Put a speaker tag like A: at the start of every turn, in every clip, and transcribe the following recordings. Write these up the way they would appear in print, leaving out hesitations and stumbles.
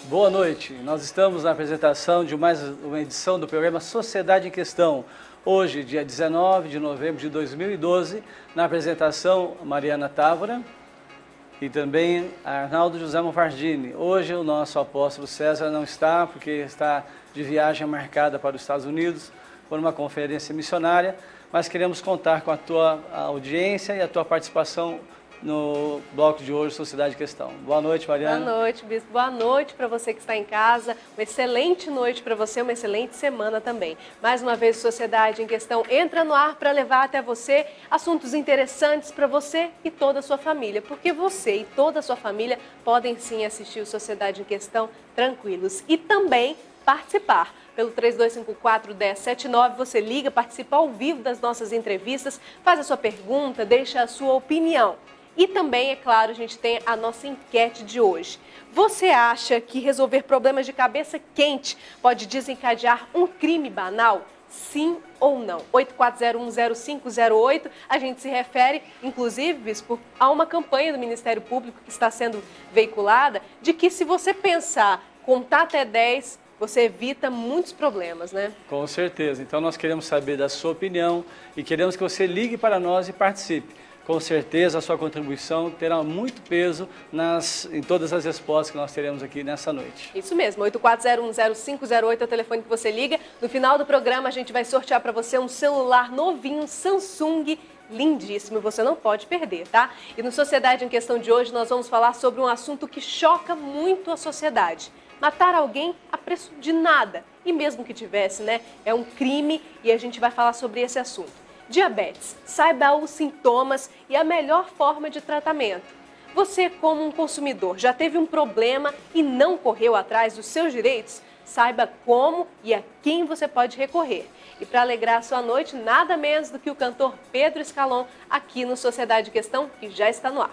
A: Boa noite. Nós estamos na apresentação de mais uma edição do programa Sociedade em Questão. Hoje, dia 19 de novembro de 2012, na apresentação Mariana Távora e também Arnaldo José Monfardini. Hoje o nosso apóstolo César não está, porque está de viagem marcada para os Estados Unidos por uma conferência missionária, mas queremos contar com a tua audiência e a tua participação no bloco de hoje, Sociedade em Questão. Boa noite, Mariana.
B: Boa noite, Bispo. Boa noite para você que está em casa. Uma excelente noite para você, uma excelente semana também. Mais uma vez, Sociedade em Questão entra no ar para levar até você assuntos interessantes para você e toda a sua família. Porque você e toda a sua família podem sim assistir o Sociedade em Questão tranquilos. E também participar. Pelo 3254-1079, você liga, participa ao vivo das nossas entrevistas, faz a sua pergunta, deixa a sua opinião. E também, é claro, a gente tem a nossa enquete de hoje. Você acha que resolver problemas de cabeça quente pode desencadear um crime banal? Sim ou não? 84010508, a gente se refere, inclusive, Bispo, a uma campanha do Ministério Público que está sendo veiculada, de que se você pensar, contar até 10, você evita muitos problemas, né? Com certeza. Então nós queremos saber da sua opinião e queremos que você ligue para nós e participe. Com certeza a sua contribuição terá muito peso em todas as respostas que nós teremos aqui nessa noite. Isso mesmo, 84010508 é o telefone que você liga. No final do programa a gente vai sortear para você um celular novinho, Samsung, lindíssimo, você não pode perder, tá? E no Sociedade em Questão de hoje nós vamos falar sobre um assunto que choca muito a sociedade. Matar alguém a preço de nada, e mesmo que tivesse, né, é um crime e a gente vai falar sobre esse assunto. Diabetes, saiba os sintomas e a melhor forma de tratamento. Você, como um consumidor, já teve um problema e não correu atrás dos seus direitos? Saiba como e a quem você pode recorrer. E para alegrar a sua noite, nada menos do que o cantor Pedro Scalon aqui no Sociedade em Questão, que já está no ar.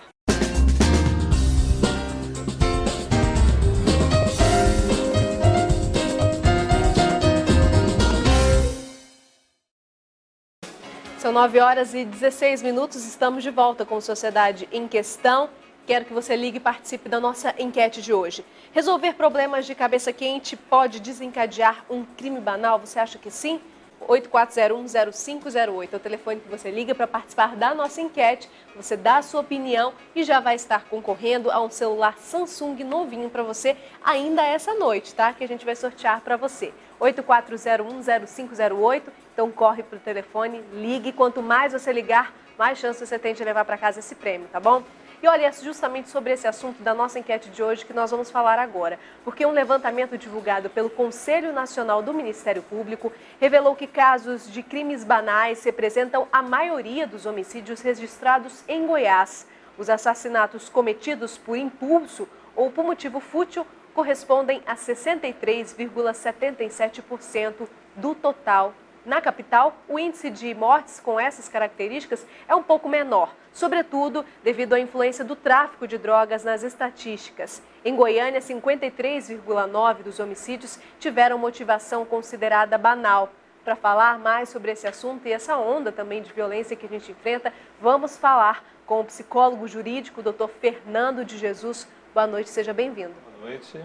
B: São 9h16, estamos de volta com Sociedade em Questão. Quero que você ligue e participe da nossa enquete de hoje. Resolver problemas de cabeça quente pode desencadear um crime banal? Você acha que sim? 84010508 é o telefone que você liga para participar da nossa enquete. Você dá a sua opinião e já vai estar concorrendo a um celular Samsung novinho para você ainda essa noite, tá? Que a gente vai sortear para você. 84010508. Então corre para o telefone, ligue. Quanto mais você ligar, mais chance você tem de levar para casa esse prêmio, tá bom? E olha, é justamente sobre esse assunto da nossa enquete de hoje que nós vamos falar agora. Porque um levantamento divulgado pelo Conselho Nacional do Ministério Público revelou que casos de crimes banais representam a maioria dos homicídios registrados em Goiás. Os assassinatos cometidos por impulso ou por motivo fútil correspondem a 63,77% do total. Na capital, o índice de mortes com essas características é um pouco menor, sobretudo devido à influência do tráfico de drogas nas estatísticas. Em Goiânia, 53,9% dos homicídios tiveram motivação considerada banal. Para falar mais sobre esse assunto e essa onda também de violência que a gente enfrenta, vamos falar com o psicólogo jurídico, Dr. Fernando de Jesus. Boa noite, seja bem-vindo.
C: Boa noite,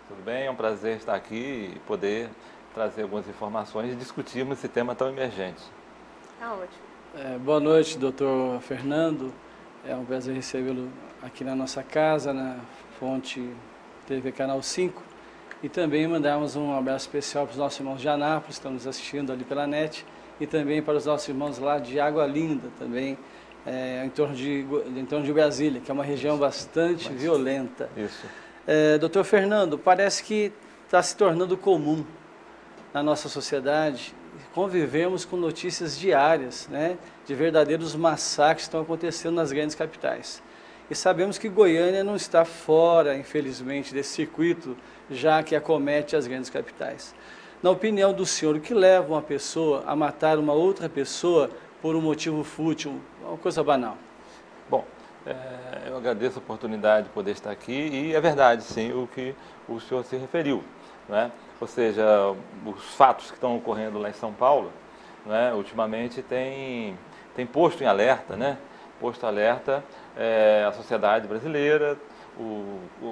C: tudo bem? É um prazer estar aqui e poder trazer algumas informações e discutirmos esse tema tão emergente.
B: Tá ótimo.
A: Boa noite, doutor Fernando. É um prazer recebê-lo aqui na nossa casa, na Fonte TV Canal 5. E também mandarmos um abraço especial para os nossos irmãos de Anápolis, que estão nos assistindo ali pela net, e também para os nossos irmãos lá de Água Linda, também em torno de Brasília, que é uma região bastante violenta.
C: Isso.
A: Doutor Fernando, parece que está se tornando comum na nossa sociedade convivemos com notícias diárias, né, de verdadeiros massacres que estão acontecendo nas grandes capitais. E sabemos que Goiânia não está fora, infelizmente, desse circuito, já que acomete as grandes capitais. Na opinião do senhor, o que leva uma pessoa a matar uma outra pessoa por um motivo fútil, uma coisa banal?
C: Bom, eu agradeço a oportunidade de poder estar aqui e é verdade, sim, o que o senhor se referiu, não é? Ou seja, os fatos que estão ocorrendo lá em São Paulo, não é? Ultimamente tem posto em alerta, né? Posto alerta a sociedade brasileira,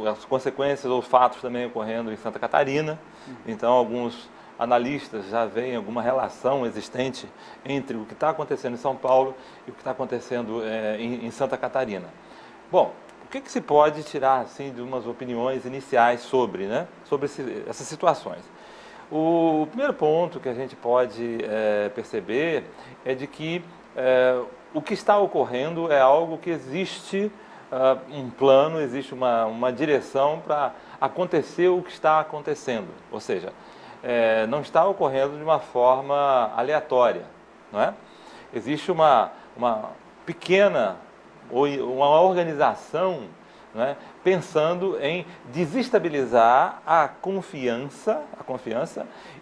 C: as consequências ou fatos também ocorrendo em Santa Catarina. Então, alguns analistas já veem alguma relação existente entre o que está acontecendo em São Paulo e o que está acontecendo em Santa Catarina. Bom, o que se pode tirar assim, de umas opiniões iniciais sobre essas situações? O primeiro ponto que a gente pode perceber é de que o que está ocorrendo é algo que existe um plano, existe uma direção para acontecer o que está acontecendo. Ou seja, não está ocorrendo de uma forma aleatória, não é? Existe uma pequena ou uma organização, não é, pensando em desestabilizar a confiança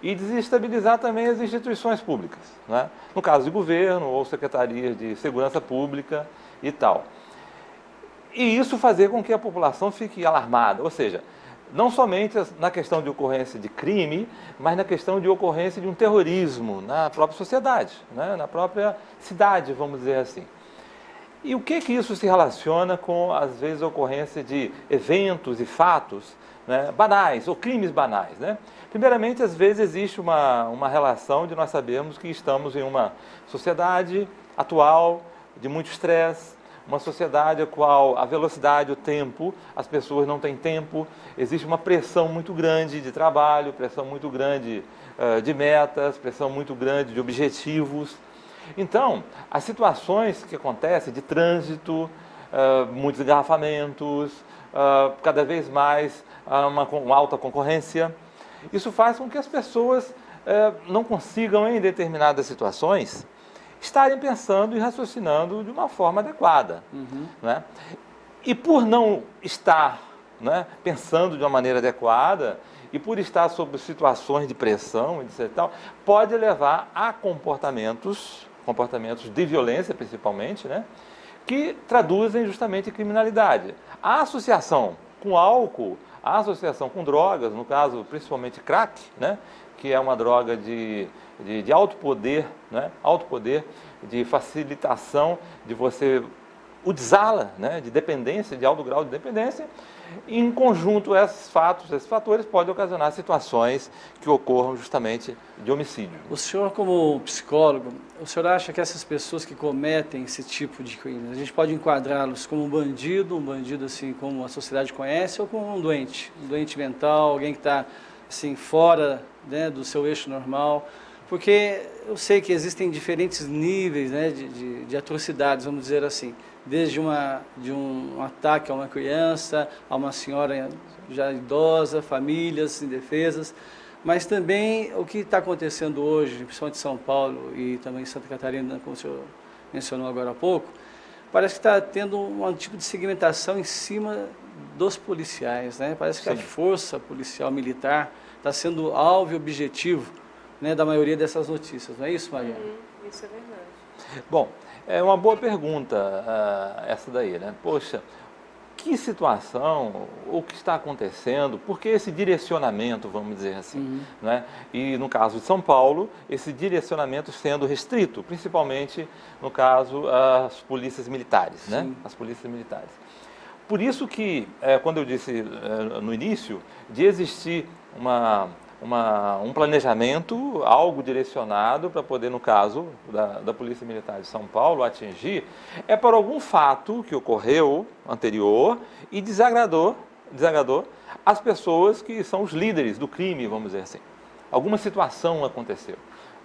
C: e desestabilizar também as instituições públicas, não é? No caso de governo ou secretarias de segurança pública e tal. E isso fazer com que a população fique alarmada, ou seja, não somente na questão de ocorrência de crime, mas na questão de ocorrência de um terrorismo na própria sociedade, né? Na própria cidade, vamos dizer assim. E o que isso se relaciona com, às vezes, a ocorrência de eventos e fatos, né, banais, ou crimes banais, né? Primeiramente, às vezes, existe uma relação de nós sabermos que estamos em uma sociedade atual de muito estresse, uma sociedade a qual a velocidade, o tempo, as pessoas não têm tempo, existe uma pressão muito grande de trabalho, pressão muito grande de metas, pressão muito grande de objetivos. Então, as situações que acontecem de trânsito, muitos engarrafamentos, cada vez mais uma alta concorrência, isso faz com que as pessoas não consigam, em determinadas situações, estarem pensando e raciocinando de uma forma adequada. Né? E por não estar, né, pensando de uma maneira adequada, e por estar sob situações de pressão, etc., pode levar a comportamentos de violência, principalmente, né, que traduzem justamente criminalidade. A associação com álcool, a associação com drogas, no caso, principalmente crack, né, que é uma droga de alto poder, né, alto poder, de facilitação de você usá-la, né, de dependência, de alto grau de dependência. Em conjunto, esses fatores podem ocasionar situações que ocorram justamente de homicídio.
A: O senhor, como psicólogo, o senhor acha que essas pessoas que cometem esse tipo de crimes, a gente pode enquadrá-los como um bandido assim como a sociedade conhece, ou como um doente mental, alguém que está assim, fora, né, do seu eixo normal? Porque eu sei que existem diferentes níveis, né, de atrocidades, vamos dizer assim, desde de um ataque a uma criança, a uma senhora já idosa, famílias indefesas, mas também o que está acontecendo hoje, principalmente em São Paulo e também em Santa Catarina, como o senhor mencionou agora há pouco, parece que está tendo um tipo de segmentação em cima dos policiais, né? Parece que a força policial militar está sendo alvo e objetivo, né, da maioria dessas notícias, não é isso, Maria?
B: Isso é verdade.
C: Bom, é uma boa pergunta essa daí, né? Poxa, que situação, o que está acontecendo, por que esse direcionamento, vamos dizer assim, né? E no caso de São Paulo, esse direcionamento sendo restrito, principalmente no caso as polícias militares, né? As polícias militares. Por isso que, quando eu disse no início, de existir um planejamento, algo direcionado para poder, no caso da Polícia Militar de São Paulo, atingir, é por algum fato que ocorreu anterior e desagradou as pessoas que são os líderes do crime, vamos dizer assim. Alguma situação aconteceu,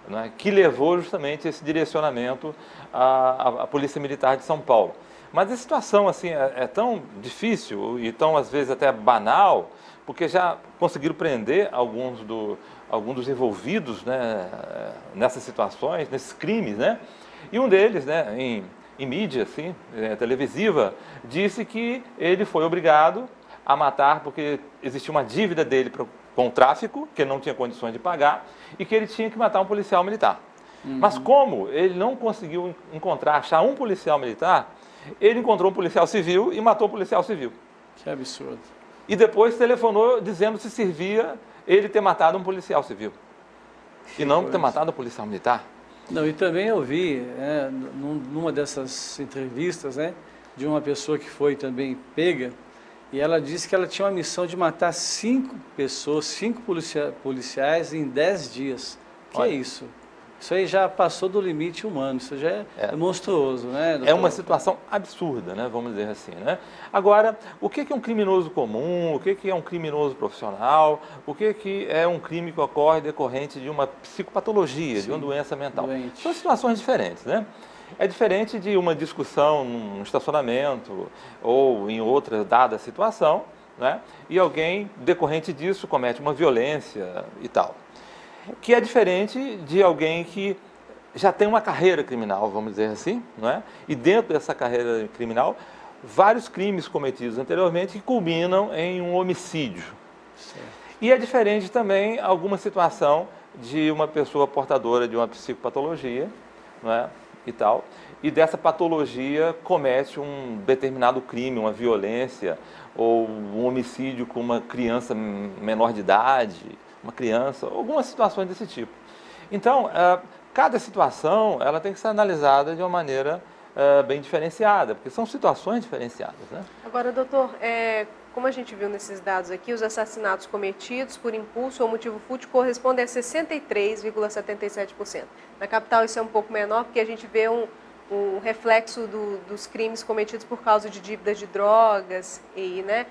C: né, que levou justamente esse direcionamento à Polícia Militar de São Paulo. Mas a situação assim, é tão difícil e tão, às vezes, até banal, porque já conseguiram prender alguns dos envolvidos, né, nessas situações, nesses crimes, né? E um deles, né, em mídia assim, televisiva, disse que ele foi obrigado a matar porque existia uma dívida dele com o tráfico, que ele não tinha condições de pagar, e que ele tinha que matar um policial militar. Mas como ele não conseguiu achar um policial militar, ele encontrou um policial civil e matou o policial civil.
A: Que absurdo.
C: E depois telefonou dizendo se servia ele ter matado um policial civil. E não ter matado um policial militar.
A: Não, e também eu vi, numa dessas entrevistas, né, de uma pessoa que foi também pega, E ela disse que ela tinha uma missão de matar 5 pessoas, 5 policiais em 10 dias. Que
C: Olha.
A: é isso? Isso aí já passou do limite humano, isso já é monstruoso, né, doutor?
C: É uma situação absurda, né, vamos dizer assim, né? Agora, o que é um criminoso comum, o que é um criminoso profissional, o que é um crime que ocorre decorrente de uma psicopatologia, de uma doença mental?
A: Doente.
C: São situações diferentes, né? É diferente de uma discussão num estacionamento ou em outra dada situação, né? E alguém, decorrente disso, comete uma violência e tal. Que é diferente de alguém que já tem uma carreira criminal, vamos dizer assim, não é? E dentro dessa carreira criminal, vários crimes cometidos anteriormente que culminam em um homicídio.
A: Certo.
C: E é diferente também alguma situação de uma pessoa portadora de uma psicopatologia, não é? E tal, e dessa patologia comete um determinado crime, uma violência ou um homicídio com uma criança menor de idade, uma criança, algumas situações desse tipo. Então, cada situação ela tem que ser analisada de uma maneira bem diferenciada, porque são situações diferenciadas, né?
B: Agora, doutor, como a gente viu nesses dados aqui, os assassinatos cometidos por impulso ou motivo fútil correspondem a 63,77%. Na capital isso é um pouco menor, porque a gente vê um reflexo dos crimes cometidos por causa de dívidas de drogas né?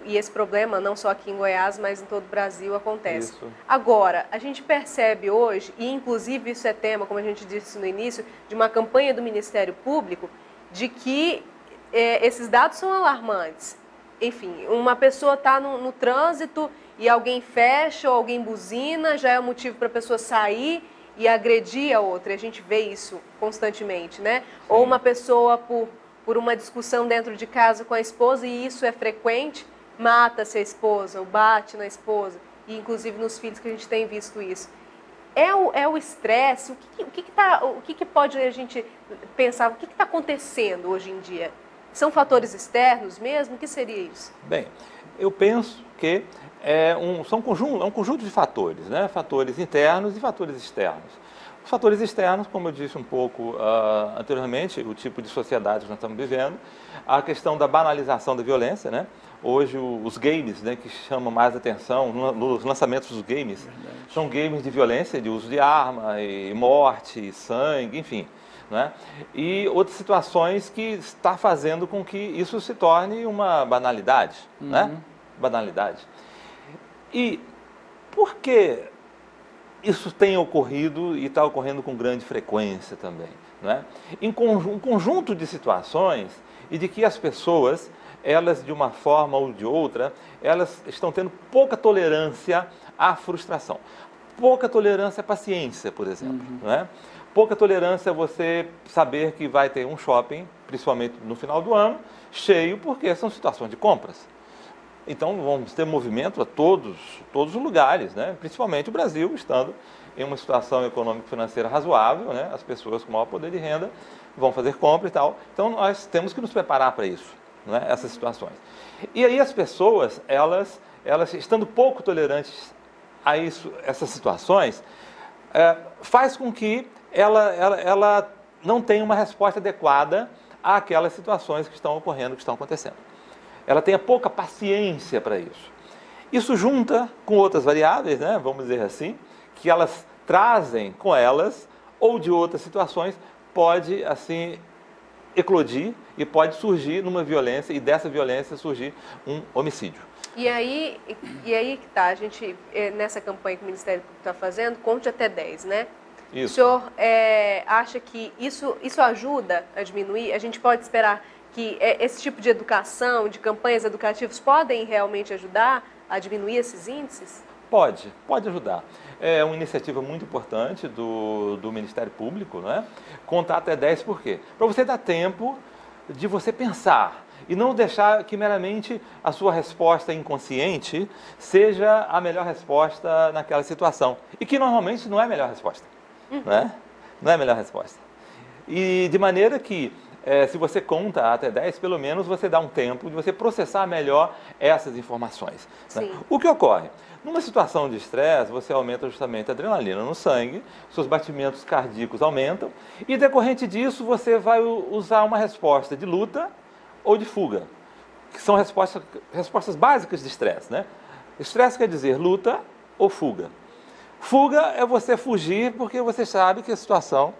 B: E esse problema, não só aqui em Goiás, mas em todo o Brasil, acontece.
C: Isso.
B: Agora, a gente percebe hoje, e inclusive isso é tema, como a gente disse no início, de uma campanha do Ministério Público, de que esses dados são alarmantes. Enfim, uma pessoa está no trânsito e alguém fecha ou alguém buzina, já é um motivo para a pessoa sair e agredir a outra. E a gente vê isso constantemente, né? Sim. Ou uma pessoa, por uma discussão dentro de casa com a esposa, e isso é frequente, mata-se a esposa ou bate na esposa, e inclusive nos filhos que a gente tem visto isso. É o estresse? O que pode a gente pensar? O que está acontecendo hoje em dia? São fatores externos mesmo? O que seria isso?
C: Bem, eu penso que é um conjunto de fatores, né? Fatores internos e fatores externos. Os fatores externos, como eu disse um pouco anteriormente, o tipo de sociedade que nós estamos vivendo, a questão da banalização da violência, né? Hoje os games, né, que chamam mais atenção, nos lançamentos dos games, são games de violência, de uso de arma, e morte, sangue, enfim. Né? E outras situações que está fazendo com que isso se torne uma banalidade, né? Banalidade. E por que isso tem ocorrido e está ocorrendo com grande frequência também? Né? Um conjunto de situações e de que as pessoas, elas de uma forma ou de outra, elas estão tendo pouca tolerância à frustração. Pouca tolerância à paciência, por exemplo. Né? Pouca tolerância a você saber que vai ter um shopping, principalmente no final do ano, cheio, porque são situações de compras. Então, vamos ter movimento a todos os lugares, né? Principalmente o Brasil, estando em uma situação econômico-financeira razoável, né? As pessoas com maior poder de renda vão fazer compra e tal. Então, nós temos que nos preparar para isso, né? Essas situações. E aí as pessoas, elas estando pouco tolerantes a isso, essas situações, faz com que ela não tenha uma resposta adequada àquelas situações que estão ocorrendo, que estão acontecendo. Ela tenha pouca paciência para isso. Isso junta com outras variáveis, né, vamos dizer assim, que elas trazem com elas, ou de outras situações, pode, assim, eclodir e pode surgir numa violência, e dessa violência surgir um homicídio.
B: E aí que tá, a gente, nessa campanha que o Ministério Público está fazendo, conte até 10, né? Isso. O senhor acha que isso ajuda a diminuir? A gente pode esperar que esse tipo de educação, de campanhas educativas, podem realmente ajudar a diminuir esses índices?
C: Pode ajudar. É uma iniciativa muito importante do Ministério Público, né? Contar até 10 por quê? Para você dar tempo de você pensar e não deixar que meramente a sua resposta inconsciente seja a melhor resposta naquela situação. E que normalmente não é a melhor resposta. Né? Não é a melhor resposta. E de maneira que, se você conta até 10, pelo menos você dá um tempo de você processar melhor essas informações. Né? O que ocorre? Numa situação de estresse, você aumenta justamente a adrenalina no sangue, seus batimentos cardíacos aumentam, e decorrente disso você vai usar uma resposta de luta ou de fuga, que são respostas básicas de estresse, né? Estresse quer dizer luta ou fuga. Fuga é você fugir porque você sabe que a situação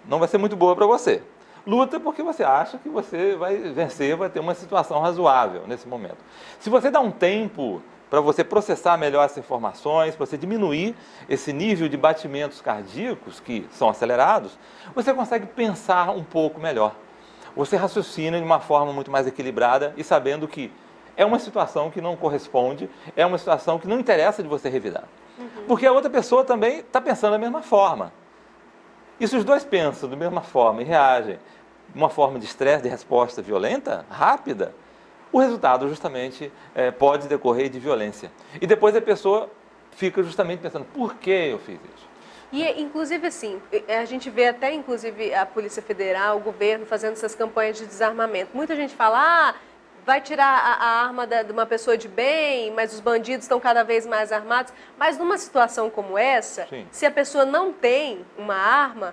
C: não vai ser muito boa para você. Luta porque você acha que você vai vencer, vai ter uma situação razoável nesse momento. Se você dá um tempo para você processar melhor essas informações, para você diminuir esse nível de batimentos cardíacos que são acelerados, você consegue pensar um pouco melhor. Você raciocina de uma forma muito mais equilibrada e sabendo que é uma situação que não corresponde, é uma situação que não interessa de você revidar. Porque a outra pessoa também está pensando da mesma forma. E se os dois pensam da mesma forma e reagem de uma forma de estresse, de resposta violenta, rápida, o resultado justamente pode decorrer de violência. E depois a pessoa fica justamente pensando, por que eu fiz isso?
B: E, inclusive, assim, a gente vê até, inclusive, a Polícia Federal, o governo fazendo essas campanhas de desarmamento. Muita gente fala, vai tirar a arma de uma pessoa de bem, mas os bandidos estão cada vez mais armados. Mas numa situação como essa,
C: Sim.
B: se a pessoa não tem uma arma,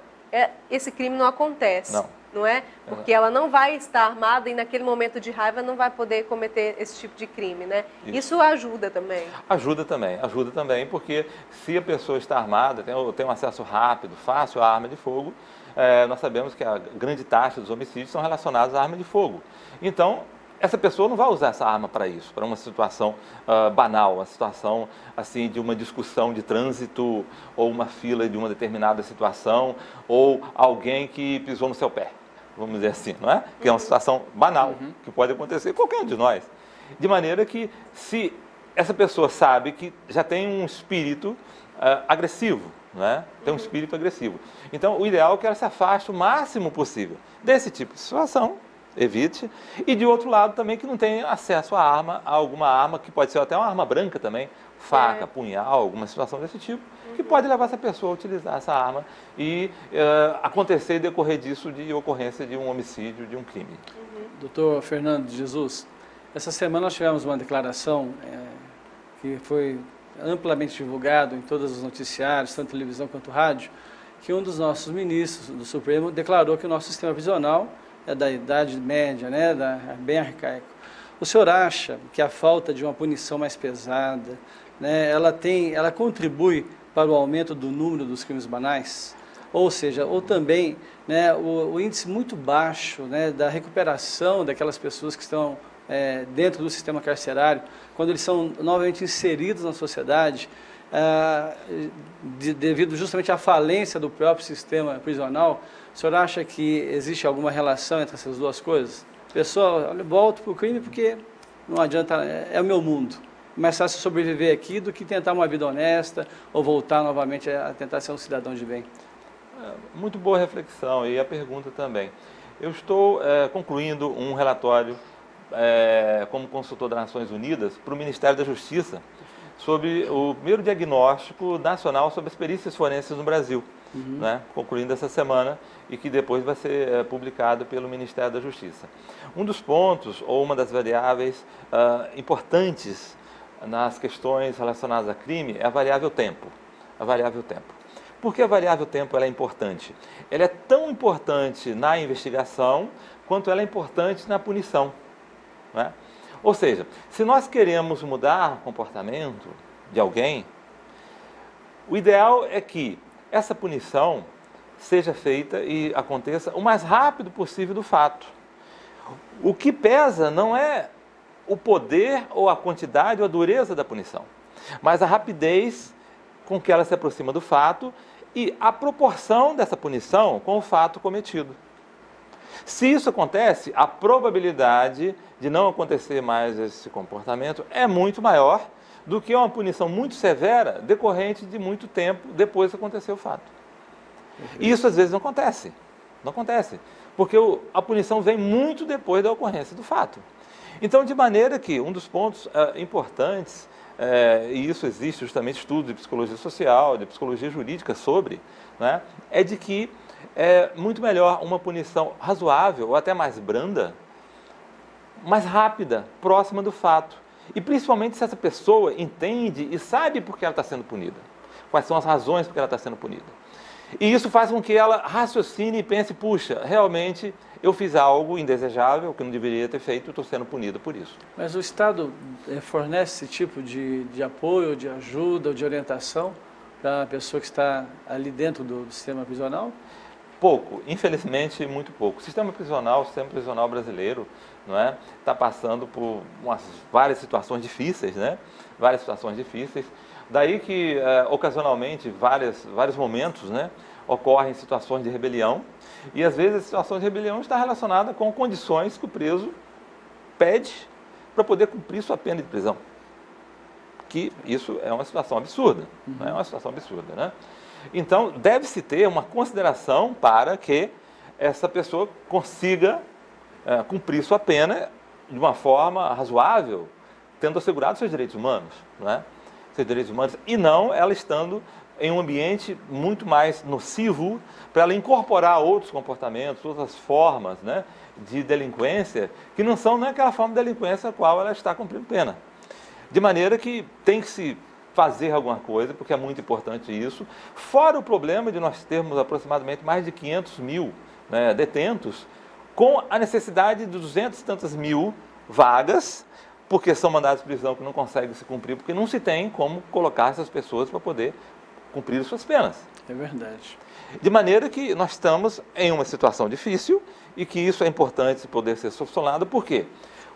B: esse crime não acontece. Não é? Porque ela não vai estar armada e naquele momento de raiva não vai poder cometer esse tipo de crime, né? Isso ajuda também. Ajuda
C: também, porque se a pessoa está armada, tem um acesso rápido, fácil à arma de fogo, nós sabemos que a grande taxa dos homicídios são relacionados à arma de fogo. Então, essa pessoa não vai usar essa arma para isso, para uma situação banal, uma situação assim de uma discussão de trânsito ou uma fila de uma determinada situação ou alguém que pisou no seu pé, vamos dizer assim, não é? Que é uma situação banal, que pode acontecer com qualquer um de nós. De maneira que se essa pessoa sabe que já tem um espírito agressivo, não é? Tem um espírito agressivo. Então, o ideal é que ela se afaste o máximo possível desse tipo de situação, evite, e de outro lado também que não tenha acesso à arma, a alguma arma que pode ser até uma arma branca também, faca, punhal, alguma situação desse tipo, que pode levar essa pessoa a utilizar essa arma e acontecer e decorrer disso de ocorrência de um homicídio, de um crime.
A: Doutor Fernando de Jesus, essa semana nós tivemos uma declaração que foi amplamente divulgado em todos os noticiários, tanto televisão quanto rádio, que um dos nossos ministros do Supremo declarou que o nosso sistema prisional é da idade média, né, bem arcaico. O senhor acha que a falta de uma punição mais pesada, né, ela contribui para o aumento do número dos crimes banais? Ou seja, ou também, né, o índice muito baixo, né, da recuperação daquelas pessoas que estão dentro do sistema carcerário, quando eles são novamente inseridos na sociedade, devido justamente à falência do próprio sistema prisional. O senhor acha que existe alguma relação entre essas duas coisas? Pessoal, olha, volto para o crime porque não adianta, é o meu mundo. Mais fácil sobreviver aqui do que tentar uma vida honesta ou voltar novamente a tentar ser um cidadão de bem.
C: Muito boa reflexão e a pergunta também. Eu estou concluindo um relatório como consultor das Nações Unidas para o Ministério da Justiça sobre o primeiro diagnóstico nacional sobre as perícias forenses no Brasil, né? Concluindo essa semana e que depois vai ser publicado pelo Ministério da Justiça. Um dos pontos ou uma das variáveis importantes nas questões relacionadas a crime é a variável tempo. Por que a variável tempo ela é importante? Ela é tão importante na investigação quanto ela é importante na punição, né? Ou seja, se nós queremos mudar o comportamento de alguém, o ideal é que essa punição seja feita e aconteça o mais rápido possível do fato. O que pesa não é o poder ou a quantidade ou a dureza da punição, mas a rapidez com que ela se aproxima do fato e a proporção dessa punição com o fato cometido. Se isso acontece, a probabilidade de não acontecer mais esse comportamento é muito maior do que uma punição muito severa decorrente de muito tempo depois que aconteceu o fato. E isso às vezes não acontece, porque a punição vem muito depois da ocorrência do fato. Então, de maneira que um dos pontos importantes, e isso existe justamente estudos de psicologia social, de psicologia jurídica sobre, né, é de que é muito melhor uma punição razoável ou até mais branda, mais rápida, próxima do fato. E principalmente se essa pessoa entende e sabe por que ela está sendo punida. Quais são as razões por que ela está sendo punida. E isso faz com que ela raciocine e pense, puxa, realmente eu fiz algo indesejável, que não deveria ter feito, estou sendo punido por isso.
A: Mas o Estado fornece esse tipo de apoio, de ajuda, de orientação para a pessoa que está ali dentro do sistema prisional?
C: Pouco, infelizmente muito pouco. O sistema prisional brasileiro, não é, está passando por várias situações difíceis, né? Várias situações difíceis. Daí que, ocasionalmente, vários momentos, né, ocorrem situações de rebelião. E, às vezes, a situação de rebelião está relacionada com condições que o preso pede para poder cumprir sua pena de prisão. Que isso é uma situação absurda, não é uma situação absurda, né? Então, deve-se ter uma consideração para que essa pessoa consiga cumprir sua pena de uma forma razoável, tendo assegurado seus direitos humanos, não é? Seus direitos humanos, e não ela estando em um ambiente muito mais nocivo para ela incorporar outros comportamentos, outras formas, né, de delinquência, que não são aquela forma de delinquência a qual ela está cumprindo pena. De maneira que tem que se fazer alguma coisa, porque é muito importante isso, fora o problema de nós termos aproximadamente mais de 500 mil, né, detentos, com a necessidade de 200 e tantas mil vagas, porque são mandados de prisão que não conseguem se cumprir, porque não se tem como colocar essas pessoas para poder cumprir suas penas.
A: É verdade.
C: De maneira que nós estamos em uma situação difícil e que isso é importante poder ser solucionado. Por quê?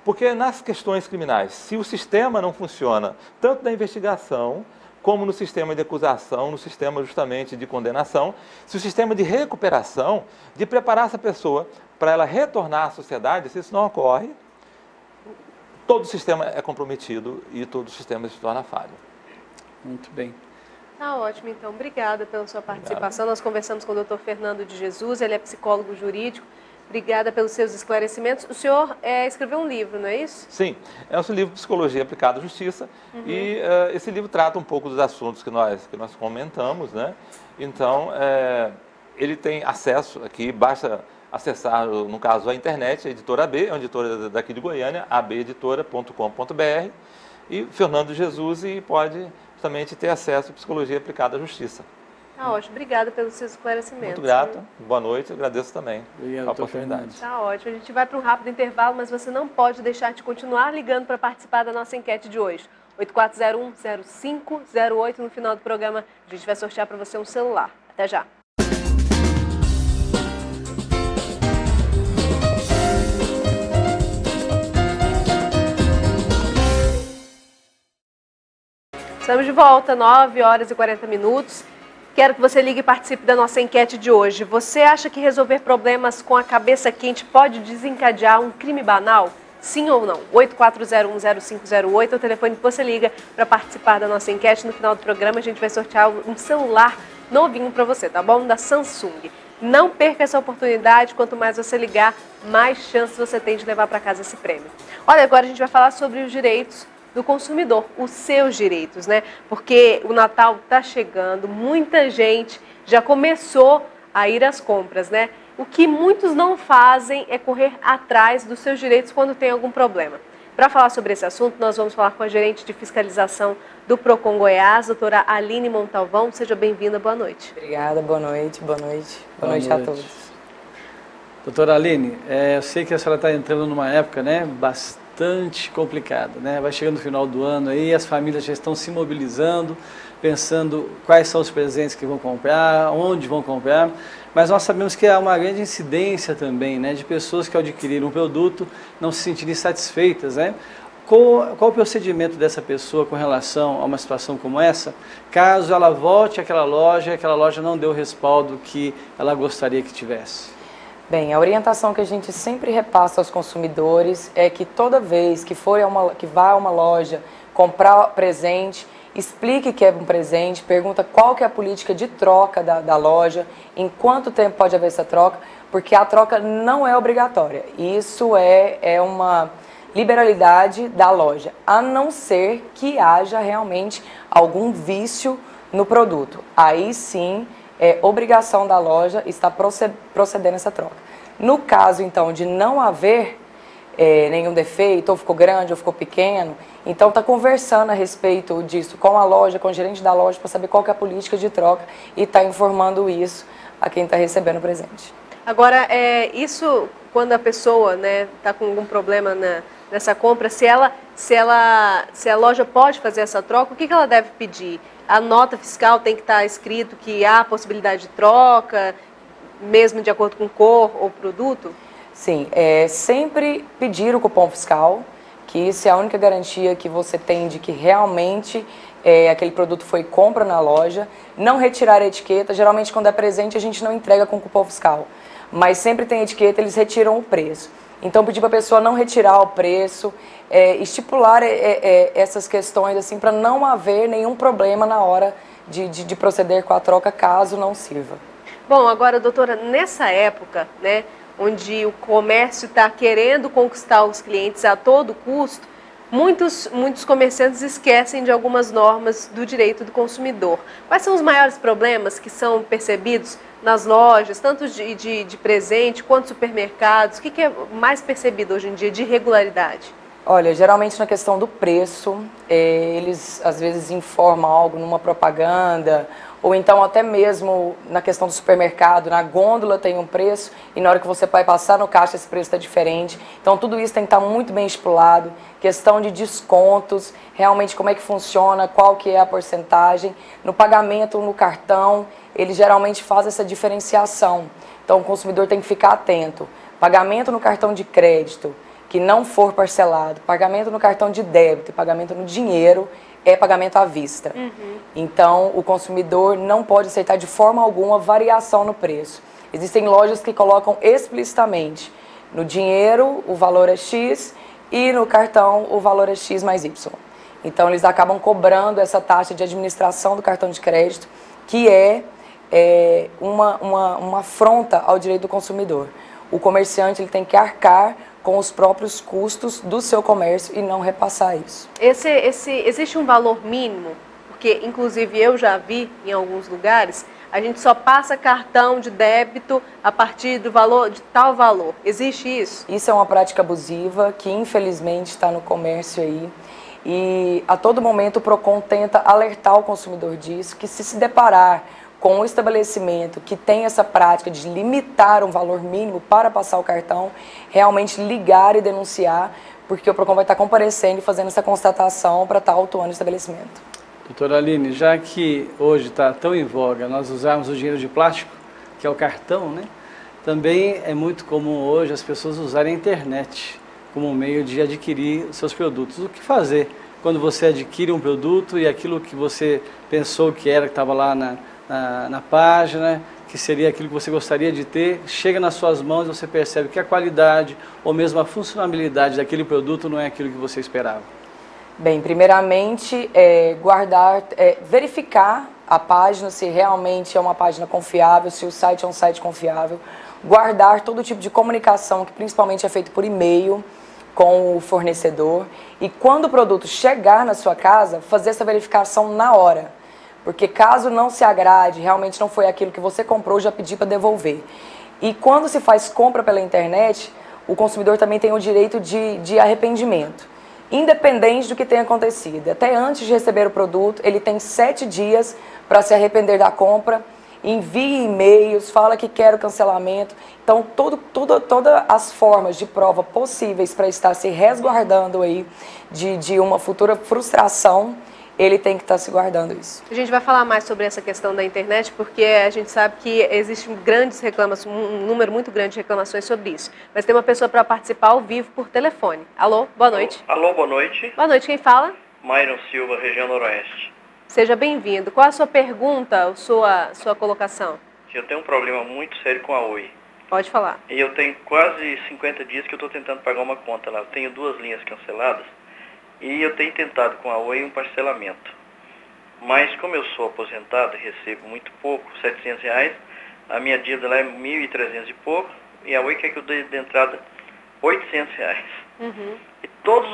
C: Porque nas questões criminais, se o sistema não funciona, tanto da investigação, como no sistema de acusação, no sistema justamente de condenação, se o sistema de recuperação, de preparar essa pessoa para ela retornar à sociedade, se isso não ocorre, todo o sistema é comprometido e todo o sistema se torna falho.
A: Muito bem.
B: Tá ótimo, então. Obrigada pela sua participação. Nós conversamos com o Dr. Fernando de Jesus, ele é psicólogo jurídico. Obrigada pelos seus esclarecimentos. O senhor escreveu um livro, não é isso?
C: Sim, é um livro Psicologia Aplicada à Justiça, e esse livro trata um pouco dos assuntos que nós comentamos, né? Então, ele tem acesso aqui, basta acessar, no caso, a internet, a editora AB, é uma editora daqui de Goiânia, abeditora.com.br, e Fernando Jesus, e pode justamente ter acesso à Psicologia Aplicada à Justiça.
B: Tá ótimo, obrigada pelos seus esclarecimentos.
C: Muito grato, boa noite, eu agradeço também
A: Obrigado,
C: a oportunidade.
B: Tá ótimo, a gente vai para um rápido intervalo, mas você não pode deixar de continuar ligando para participar da nossa enquete de hoje. 8401-0508, no final do programa a gente vai sortear para você um celular. Até já. Estamos de volta, 9 horas e 40 minutos. Quero que você ligue e participe da nossa enquete de hoje. Você acha que resolver problemas com a cabeça quente pode desencadear um crime banal? Sim ou não? 8401-0508 é o telefone que você liga para participar da nossa enquete. No final do programa a gente vai sortear um celular novinho para você, tá bom? Da Samsung. Não perca essa oportunidade, quanto mais você ligar, mais chances você tem de levar para casa esse prêmio. Olha, agora a gente vai falar sobre os direitos do consumidor, os seus direitos, né? Porque o Natal está chegando, muita gente já começou a ir às compras, né? O que muitos não fazem é correr atrás dos seus direitos quando tem algum problema. Para falar sobre esse assunto, nós vamos falar com a gerente de fiscalização do Procon Goiás, doutora Aline Montalvão. Seja bem-vinda, boa noite.
D: Obrigada, boa noite, boa noite. Boa noite a todos.
A: Doutora Aline, eu sei que a senhora está entrando numa época, né, bastante complicada, né? Vai chegando o final do ano aí, as famílias já estão se mobilizando, pensando quais são os presentes que vão comprar, onde vão comprar, mas nós sabemos que há uma grande incidência também, né, de pessoas que ao adquirir um produto não se sentirem satisfeitas, né? Qual o procedimento dessa pessoa com relação a uma situação como essa, caso ela volte àquela loja e aquela loja não dê o respaldo que ela gostaria que tivesse?
D: Bem, a orientação que a gente sempre repassa aos consumidores é que toda vez que vá a uma loja comprar presente, explique que é um presente, pergunta qual que é a política de troca da loja, em quanto tempo pode haver essa troca, porque a troca não é obrigatória. Isso é uma liberalidade da loja, a não ser que haja realmente algum vício no produto. Aí sim, é obrigação da loja estar procedendo essa troca. No caso, então, de não haver, nenhum defeito, ou ficou grande, ou ficou pequeno. Então está conversando a respeito disso com a loja, com o gerente da loja, para saber qual que é a política de troca e está informando isso a quem está recebendo o presente.
B: Agora, isso quando a pessoa está com algum problema nessa compra, se a loja pode fazer essa troca, o que ela deve pedir? A nota fiscal tem que estar escrito que há possibilidade de troca, mesmo de acordo com cor ou produto?
D: Sim, sempre pedir o cupom fiscal, que isso é a única garantia que você tem de que realmente aquele produto foi compra na loja. Não retirar a etiqueta, geralmente quando é presente a gente não entrega com cupom fiscal, mas sempre tem etiqueta, eles retiram o preço. Então pedir para a pessoa não retirar o preço, estipular essas questões assim para não haver nenhum problema na hora de proceder com a troca, caso não sirva.
B: Bom, agora, doutora, nessa época, onde o comércio está querendo conquistar os clientes a todo custo, muitos comerciantes esquecem de algumas normas do direito do consumidor. Quais são os maiores problemas que são percebidos nas lojas, tanto de presente quanto supermercados? O que é mais percebido hoje em dia de irregularidade?
D: Olha, geralmente na questão do preço, eles às vezes informam algo numa propaganda, ou então até mesmo na questão do supermercado, na gôndola tem um preço e na hora que você vai passar no caixa esse preço está diferente. Então tudo isso tem que estar muito bem estipulado, questão de descontos, realmente como é que funciona, qual que é a porcentagem. No pagamento, no cartão, ele geralmente faz essa diferenciação. Então o consumidor tem que ficar atento. Pagamento no cartão de crédito, que não for parcelado, pagamento no cartão de débito e pagamento no dinheiro é pagamento à vista. Então, o consumidor não pode aceitar de forma alguma variação no preço. Existem lojas que colocam explicitamente no dinheiro o valor é X e no cartão o valor é X mais Y. Então, eles acabam cobrando essa taxa de administração do cartão de crédito, que é uma afronta ao direito do consumidor. O comerciante ele tem que arcar com os próprios custos do seu comércio e não repassar isso.
B: Existe um valor mínimo? Porque, inclusive, eu já vi em alguns lugares, a gente só passa cartão de débito a partir do valor, de tal valor. Existe isso?
D: Isso é uma prática abusiva que, infelizmente, está no comércio aí. E, a todo momento, o PROCON tenta alertar o consumidor disso, que se deparar com um estabelecimento que tem essa prática de limitar um valor mínimo para passar o cartão, realmente ligar e denunciar, porque o PROCON vai estar comparecendo e fazendo essa constatação para estar autuando o estabelecimento.
A: Doutora Aline, já que hoje está tão em voga nós usarmos o dinheiro de plástico, que é o cartão, também é muito comum hoje as pessoas usarem a internet como um meio de adquirir seus produtos. O que fazer quando você adquire um produto e aquilo que você pensou que estava lá na página, que seria aquilo que você gostaria de ter, chega nas suas mãos e você percebe que a qualidade ou mesmo a funcionalidade daquele produto não é aquilo que você esperava?
D: Bem, primeiramente, verificar a página, se realmente é uma página confiável, se o site é um site confiável, guardar todo tipo de comunicação, que principalmente é feito por e-mail, com o fornecedor, e quando o produto chegar na sua casa, fazer essa verificação na hora. Porque caso não se agrade, realmente não foi aquilo que você comprou, já pedi para devolver. E quando se faz compra pela internet, o consumidor também tem o direito de arrependimento, independente do que tenha acontecido. Até antes de receber o produto, ele tem 7 dias para se arrepender da compra, envie e-mails, fala que quer o cancelamento. Então, todas as formas de prova possíveis para estar se resguardando aí de uma futura frustração, ele tem que estar se guardando isso.
B: A gente vai falar mais sobre essa questão da internet, porque a gente sabe que existe um número muito grande de reclamações sobre isso. Mas tem uma pessoa para participar ao vivo por telefone. Alô, boa noite.
E: Alô, boa noite.
B: Boa noite, quem fala?
E: Myron Silva, região Noroeste.
B: Seja bem-vindo. Qual a sua pergunta, sua colocação?
E: Eu tenho um problema muito sério com a Oi.
B: Pode falar.
E: E eu tenho quase 50 dias que eu estou tentando pagar uma conta lá. Eu tenho 2 linhas canceladas. E eu tenho tentado com a Oi um parcelamento. Mas como eu sou aposentado e recebo muito pouco, R$700, a minha dívida lá é 1.300 e pouco, e a Oi quer que eu dê de entrada R$800. E todos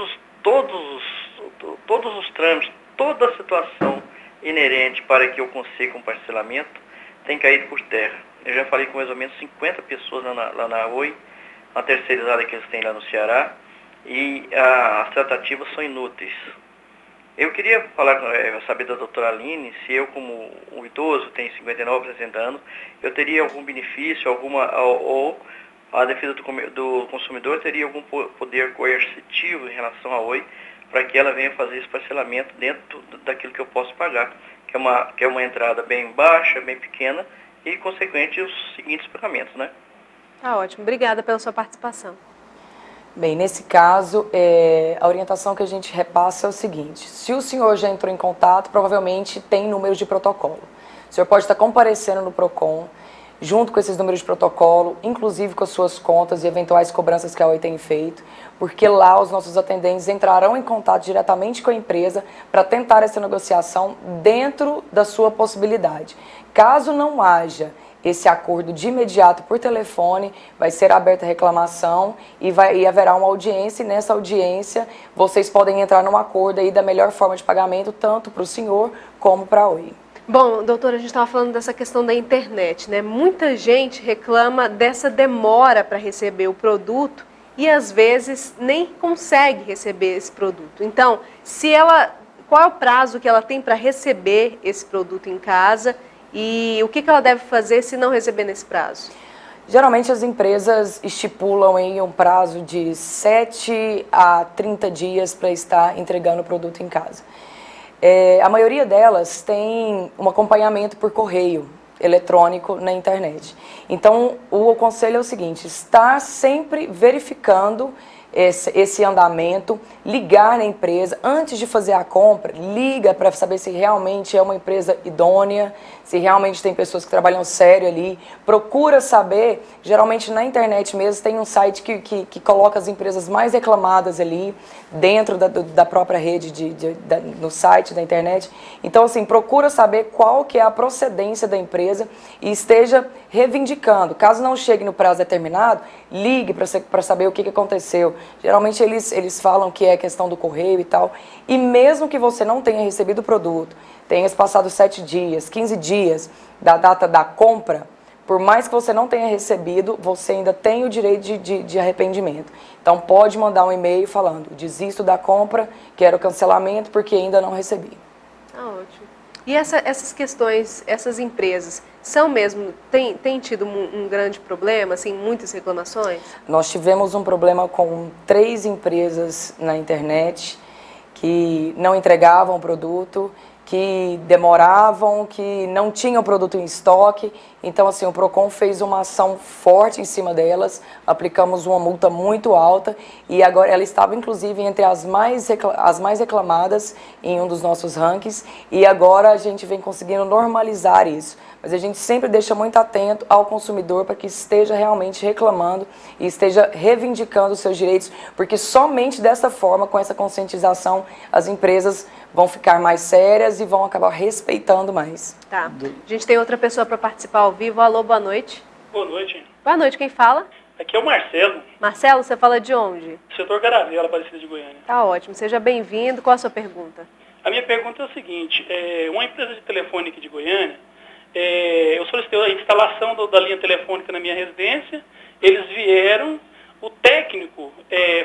E: os trâmites, toda a situação inerente para que eu consiga um parcelamento tem caído por terra. Eu já falei com mais ou menos 50 pessoas lá na Oi, uma terceirizada que eles têm lá no Ceará, e as tratativas são inúteis. Eu queria saber da doutora Aline se eu, como um idoso, tenho 59, 60 anos, eu teria algum benefício, ou a defesa do consumidor teria algum poder coercitivo em relação à Oi, para que ela venha fazer esse parcelamento dentro daquilo que eu posso pagar, que é uma entrada bem baixa, bem pequena, e, consequente, os seguintes pagamentos, né?
B: Tá ótimo. Obrigada pela sua participação.
D: Bem, nesse caso, a orientação que a gente repassa é o seguinte: se o senhor já entrou em contato, provavelmente tem números de protocolo. O senhor pode estar comparecendo no PROCON, junto com esses números de protocolo, inclusive com as suas contas e eventuais cobranças que a Oi tem feito, porque lá os nossos atendentes entrarão em contato diretamente com a empresa para tentar essa negociação dentro da sua possibilidade. Caso não haja esse acordo de imediato por telefone, vai ser aberta a reclamação e haverá uma audiência, e nessa audiência vocês podem entrar num acordo aí da melhor forma de pagamento, tanto para o senhor como para a Oi.
B: Bom, doutora, a gente estava falando dessa questão da internet, né? Muita gente reclama dessa demora para receber o produto e às vezes nem consegue receber esse produto. Então, qual é o prazo que ela tem para receber esse produto em casa? E o que ela deve fazer se não receber nesse prazo?
D: Geralmente as empresas estipulam em um prazo de 7 a 30 dias para estar entregando o produto em casa. A maioria delas tem um acompanhamento por correio eletrônico na internet. Então, o conselho é o seguinte: estar sempre verificando esse andamento, ligar na empresa, antes de fazer a compra, liga para saber se realmente é uma empresa idônea, se realmente tem pessoas que trabalham sério ali, procura saber, geralmente na internet mesmo tem um site que coloca as empresas mais reclamadas ali, dentro da própria rede, no site da internet. Então, assim, procura saber qual que é a procedência da empresa e esteja reivindicando. Caso não chegue no prazo determinado, ligue para saber o que aconteceu. Geralmente eles falam que é questão do correio e tal. E mesmo que você não tenha recebido o produto, tenha passado 7 dias, 15 dias da data da compra, por mais que você não tenha recebido, você ainda tem o direito de arrependimento. Então pode mandar um e-mail falando: desisto da compra, quero cancelamento porque ainda não recebi.
B: Ah, ótimo. E essas questões, essas empresas, são mesmo, tem tido um grande problema, assim, muitas reclamações?
D: Nós tivemos um problema com 3 empresas na internet que não entregavam o produto, que demoravam, que não tinham produto em estoque. Então, assim, o PROCON fez uma ação forte em cima delas, aplicamos uma multa muito alta e agora ela estava, inclusive, entre as mais reclamadas em um dos nossos rankings, e agora a gente vem conseguindo normalizar isso. Mas a gente sempre deixa muito atento ao consumidor para que esteja realmente reclamando e esteja reivindicando os seus direitos, porque somente dessa forma, com essa conscientização, as empresas vão ficar mais sérias e vão acabar respeitando mais.
B: Tá. A gente tem outra pessoa para participar ao vivo. Alô, boa noite.
F: Boa noite.
B: Boa noite, quem fala?
F: Aqui é o Marcelo.
B: Marcelo, você fala de onde?
F: Setor Garavela, Aparecida de Goiânia.
B: Tá ótimo, seja bem-vindo. Qual a sua pergunta?
F: A minha pergunta é o seguinte: uma empresa de telefone aqui de Goiânia, eu solicitei a instalação da linha telefônica na minha residência, eles vieram, o técnico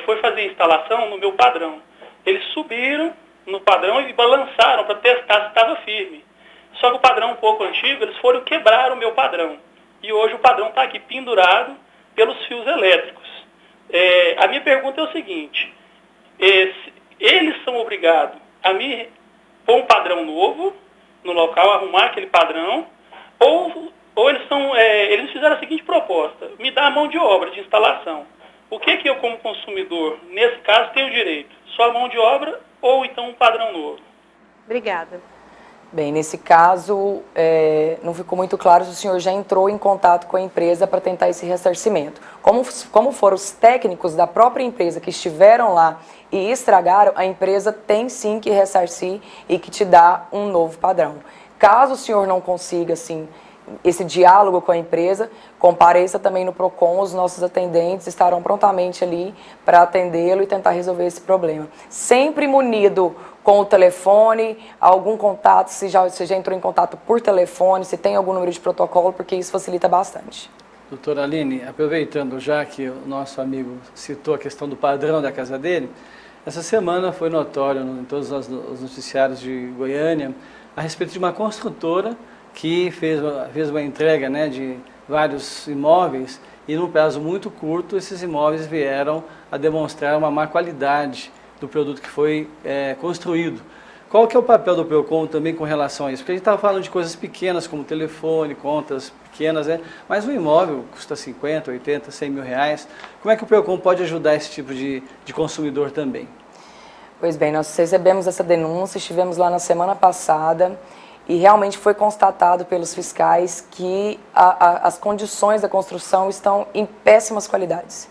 F: foi fazer a instalação no meu padrão. Eles subiram no padrão e balançaram para testar se estava firme. Só que o padrão um pouco antigo, eles foram quebrar o meu padrão. E hoje o padrão está aqui pendurado pelos fios elétricos. A minha pergunta é o seguinte: eles são obrigados a me pôr um padrão novo no local, arrumar aquele padrão, ou eles fizeram a seguinte proposta: me dá a mão de obra de instalação. O que eu, como consumidor, nesse caso, tenho direito? Só a mão de obra ou então um padrão novo?
B: Obrigada.
D: Bem, nesse caso, não ficou muito claro se o senhor já entrou em contato com a empresa para tentar esse ressarcimento. Como foram os técnicos da própria empresa que estiveram lá e estragaram, a empresa tem sim que ressarcir e que te dá um novo padrão. Caso o senhor não consiga, assim, esse diálogo com a empresa, compareça também no PROCON, os nossos atendentes estarão prontamente ali para atendê-lo e tentar resolver esse problema. Sempre munido com o telefone, algum contato, se já entrou em contato por telefone, se tem algum número de protocolo, porque isso facilita bastante.
A: Doutora Aline, aproveitando já que o nosso amigo citou a questão do padrão da casa dele, essa semana foi notório em todos os noticiários de Goiânia a respeito de uma construtora que fez uma entrega, né, de vários imóveis e num prazo muito curto esses imóveis vieram a demonstrar uma má qualidade do produto que foi construído. Qual que é o papel do PROCON também com relação a isso? Porque a gente estava falando de coisas pequenas como telefone, contas pequenas, né? Mas um imóvel custa 50, 80, 100 mil reais. Como é que o PROCON pode ajudar esse tipo de consumidor também?
D: Pois bem, nós recebemos essa denúncia, estivemos lá na semana passada e realmente foi constatado pelos fiscais que as condições da construção estão em péssimas qualidades.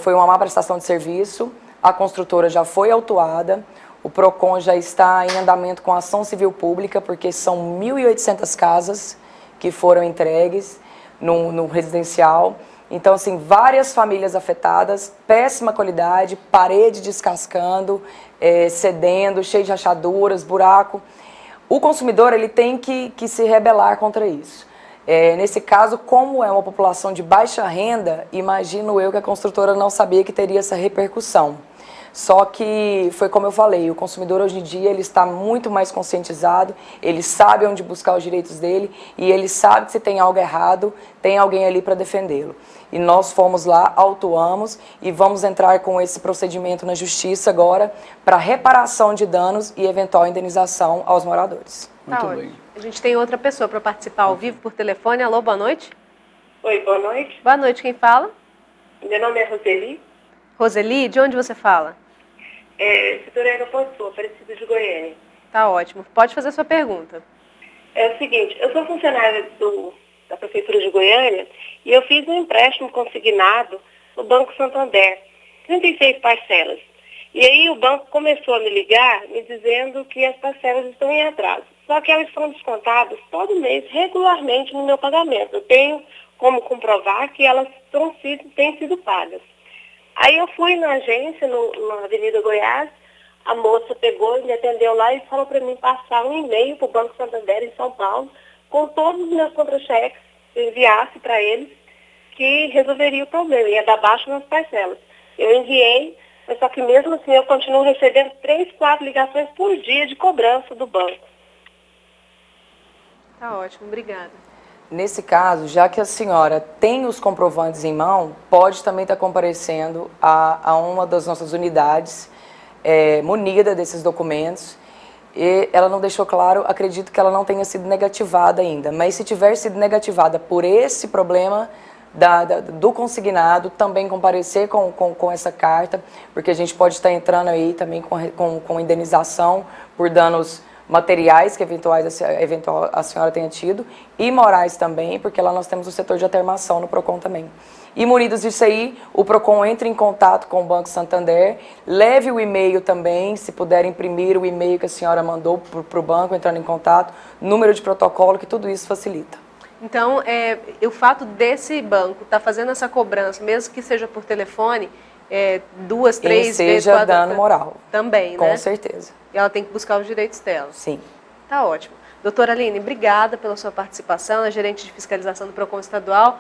D: Foi uma má prestação de serviço, a construtora já foi autuada, o PROCON já está em andamento com ação civil pública, porque são 1.800 casas que foram entregues no residencial. Então, assim, várias famílias afetadas, péssima qualidade, parede descascando, cedendo, cheio de rachaduras, buraco. O consumidor ele tem que se rebelar contra isso. Nesse caso, como é uma população de baixa renda, imagino eu que a construtora não sabia que teria essa repercussão. Só que foi como eu falei, o consumidor hoje em dia ele está muito mais conscientizado, ele sabe onde buscar os direitos dele e ele sabe que se tem algo errado, tem alguém ali para defendê-lo. E nós fomos lá, autuamos e vamos entrar com esse procedimento na justiça agora para reparação de danos e eventual indenização aos moradores.
A: Muito
B: Tá
A: bem.
B: ótimo. A gente tem outra pessoa para participar ao vivo por telefone. Alô, boa noite.
G: Oi, boa noite.
B: Boa noite, quem fala?
G: Meu nome é Roseli.
B: Roseli, de onde você fala?
G: Setor Aeroporto, Aparecida de Goiânia.
B: Tá ótimo. Pode fazer a sua pergunta.
G: É o seguinte, eu sou funcionária da Prefeitura de Goiânia e eu fiz um empréstimo consignado no Banco Santander, 36 parcelas. E aí o banco começou a me ligar, me dizendo que as parcelas estão em atraso. Só que elas são descontadas todo mês, regularmente, no meu pagamento. Eu tenho como comprovar que elas têm sido pagas. Aí eu fui na agência, na Avenida Goiás, a moça pegou e me atendeu lá e falou para mim passar um e-mail para o Banco Santander em São Paulo, com todos os meus contra-cheques, enviasse para eles, que resolveria o problema, ia dar baixo nas parcelas. Eu enviei, mas só que mesmo assim eu continuo recebendo 3, 4 ligações por dia de cobrança do banco.
B: Tá ótimo, obrigada.
D: Nesse caso, já que a senhora tem os comprovantes em mão, pode também estar comparecendo a uma das nossas unidades, munida desses documentos. E ela não deixou claro, acredito que ela não tenha sido negativada ainda. Mas se tiver sido negativada por esse problema do consignado, também comparecer com essa carta, porque a gente pode estar entrando aí também com indenização por danos materiais que eventual a senhora tenha tido, e morais também, porque lá nós temos o setor de atermação no PROCON também. E munidos disso aí, o PROCON entra em contato com o Banco Santander, leve o e-mail também, se puder imprimir o e-mail que a senhora mandou para o banco, entrando em contato, número de protocolo, que tudo isso facilita.
B: Então, o fato desse banco estar fazendo essa cobrança, mesmo que seja por telefone, 2, 3 vezes...
D: seja dano moral.
B: Também, né?
D: Com certeza.
B: E ela tem que buscar os direitos dela.
D: Sim.
B: Tá ótimo. Doutora Aline, obrigada pela sua participação, a gerente de fiscalização do PROCON estadual.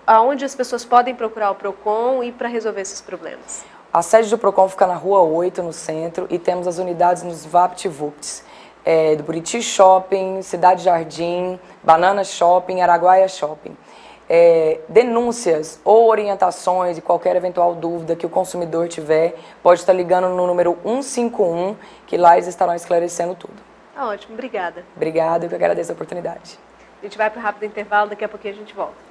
B: Aonde as pessoas podem procurar o PROCON e para resolver esses problemas?
D: A sede do PROCON fica na Rua 8, no centro, e temos as unidades nos VaptVupt, do Buriti Shopping, Cidade Jardim, Banana Shopping, Araguaia Shopping. Denúncias ou orientações e qualquer eventual dúvida que o consumidor tiver, pode estar ligando no número 151, que lá eles estarão esclarecendo tudo.
B: Tá ótimo, obrigada.
D: Obrigada, eu que agradeço a oportunidade.
B: A gente vai para o rápido intervalo, daqui a pouquinho a gente volta.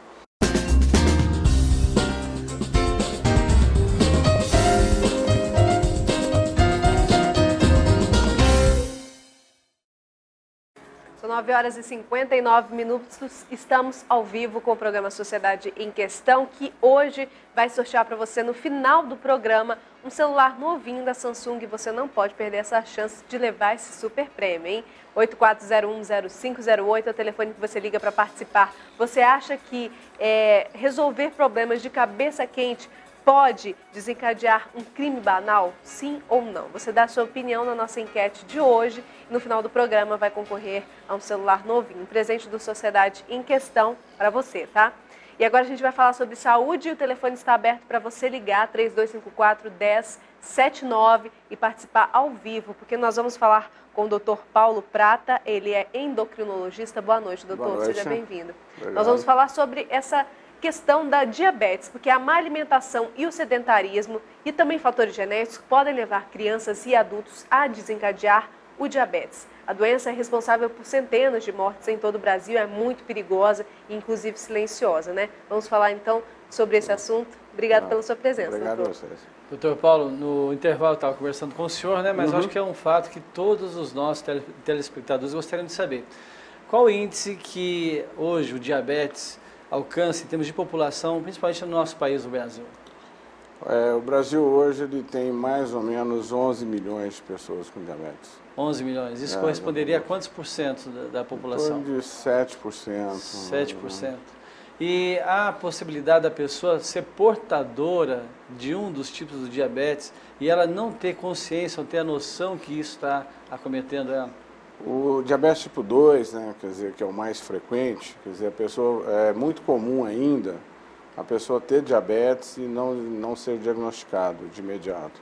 B: São 9 horas e 59 minutos, estamos ao vivo com o programa Sociedade em Questão, que hoje vai sortear para você no final do programa um celular novinho da Samsung. Você não pode perder essa chance de levar esse super prêmio, hein? 84010508 é o telefone que você liga para participar. Você acha que resolver problemas de cabeça quente pode desencadear um crime banal, sim ou não? Você dá a sua opinião na nossa enquete de hoje e no final do programa vai concorrer a um celular novinho, um presente do Sociedade em Questão para você, tá? E agora a gente vai falar sobre saúde e o telefone está aberto para você ligar 3254-1079 e participar ao vivo, porque nós vamos falar com o Dr. Paulo Prata, ele é endocrinologista. Boa noite, doutor,
H: Boa noite.
B: Seja bem-vindo.
H: Obrigado.
B: Nós vamos falar sobre essa questão da diabetes, porque a má alimentação e o sedentarismo e também fatores genéticos podem levar crianças e adultos a desencadear o diabetes. A doença é responsável por centenas de mortes em todo o Brasil, é muito perigosa e inclusive silenciosa, né? Vamos falar então sobre esse assunto. Obrigado pela sua presença,
H: Obrigado
B: doutor.
H: a vocês.
A: Doutor Paulo, no intervalo eu estava conversando com o senhor, né? Mas eu acho que é um fato que todos os nossos telespectadores gostariam de saber. Qual o índice que hoje o diabetes alcança em termos de população, principalmente no nosso país, o Brasil?
H: O Brasil hoje ele tem mais ou menos 11 milhões de pessoas com diabetes.
A: 11 milhões. Isso corresponderia a quantos por cento da população?
H: Em torno de 7%.
A: 7%. E há a possibilidade da pessoa ser portadora de um dos tipos do diabetes e ela não ter consciência, não ter a noção que isso está acometendo ela?
H: O diabetes tipo 2, né, quer dizer, que é o mais frequente, quer dizer, a pessoa, é muito comum ainda a pessoa ter diabetes e não ser diagnosticado de imediato.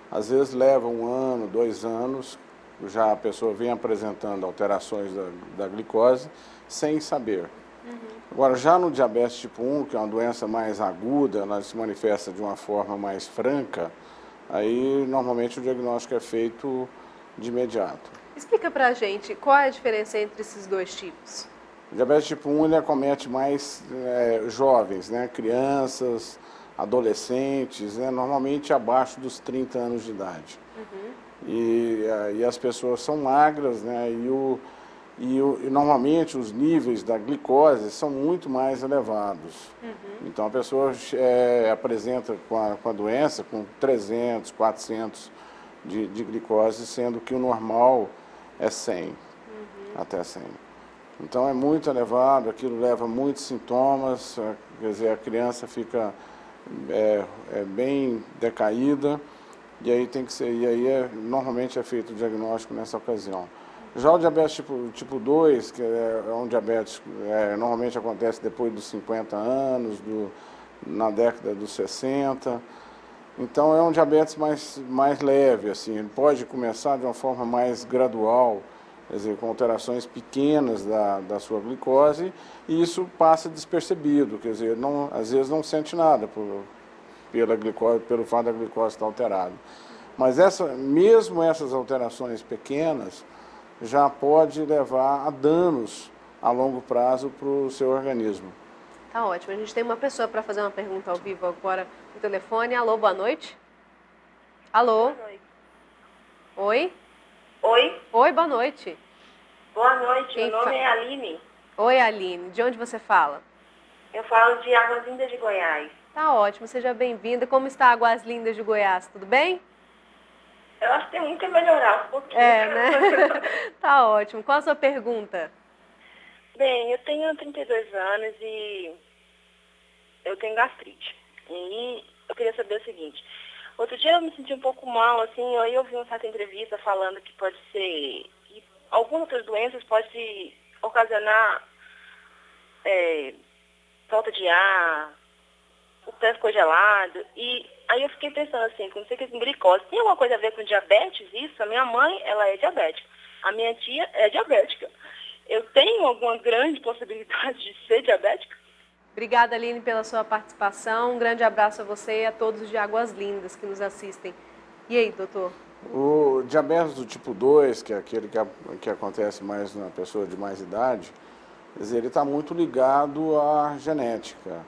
H: Às vezes leva 1 ano, 2 anos, já a pessoa vem apresentando alterações da glicose sem saber. Agora, já no diabetes tipo 1, que é uma doença mais aguda, ela se manifesta de uma forma mais franca, aí normalmente o diagnóstico é feito de imediato.
B: Explica pra gente qual é a diferença entre esses dois tipos.
H: O diabetes tipo 1 ele acomete mais jovens, né? Crianças, adolescentes, né? Normalmente abaixo dos 30 anos de idade. E as pessoas são magras, né? E normalmente os níveis da glicose são muito mais elevados. Então a pessoa apresenta com a doença com 300, 400 de glicose, sendo que o normal é 100, até 100. Então é muito elevado, aquilo leva muitos sintomas, quer dizer, a criança fica bem decaída e aí normalmente é feito o diagnóstico nessa ocasião. Já o diabetes tipo 2, que é um diabetes normalmente acontece depois dos 50 anos, na década dos 60. Então é um diabetes mais leve, assim, ele pode começar de uma forma mais gradual, quer dizer, com alterações pequenas da sua glicose, e isso passa despercebido, quer dizer, às vezes não sente nada pelo fato da glicose estar alterada. Mas mesmo essas alterações pequenas já pode levar a danos a longo prazo para o seu organismo.
B: Tá ótimo. A gente tem uma pessoa para fazer uma pergunta ao vivo agora no telefone. Alô, boa noite. Alô?
G: Boa noite.
B: Oi?
G: Oi?
B: Oi, boa noite.
G: Boa noite,
B: Quem
G: meu nome é Aline.
B: Oi, Aline. De onde você fala?
G: Eu falo de Águas Lindas de Goiás.
B: Tá ótimo, seja bem-vinda. Como está Águas Lindas de Goiás? Tudo bem?
G: Eu acho que tem muito a melhorar um pouquinho.
B: Né? Tá ótimo. Qual a sua pergunta?
G: Bem, eu tenho 32 anos e eu tenho gastrite. E eu queria saber o seguinte. Outro dia eu me senti um pouco mal, assim, aí eu vi uma certa entrevista falando que pode ser... que algumas outras doenças podem ocasionar falta de ar, o pé congelado. E aí eu fiquei pensando assim, como sei que glicose tem alguma coisa a ver com diabetes? Isso? A minha mãe, ela é diabética. A minha tia é diabética. Eu tenho alguma grande possibilidade de ser diabética?
B: Obrigada, Aline, pela sua participação. Um grande abraço a você e a todos de Águas Lindas que nos assistem. E aí, doutor?
H: O diabetes do tipo 2, que é aquele que acontece mais na pessoa de mais idade, quer dizer, ele está muito ligado à genética.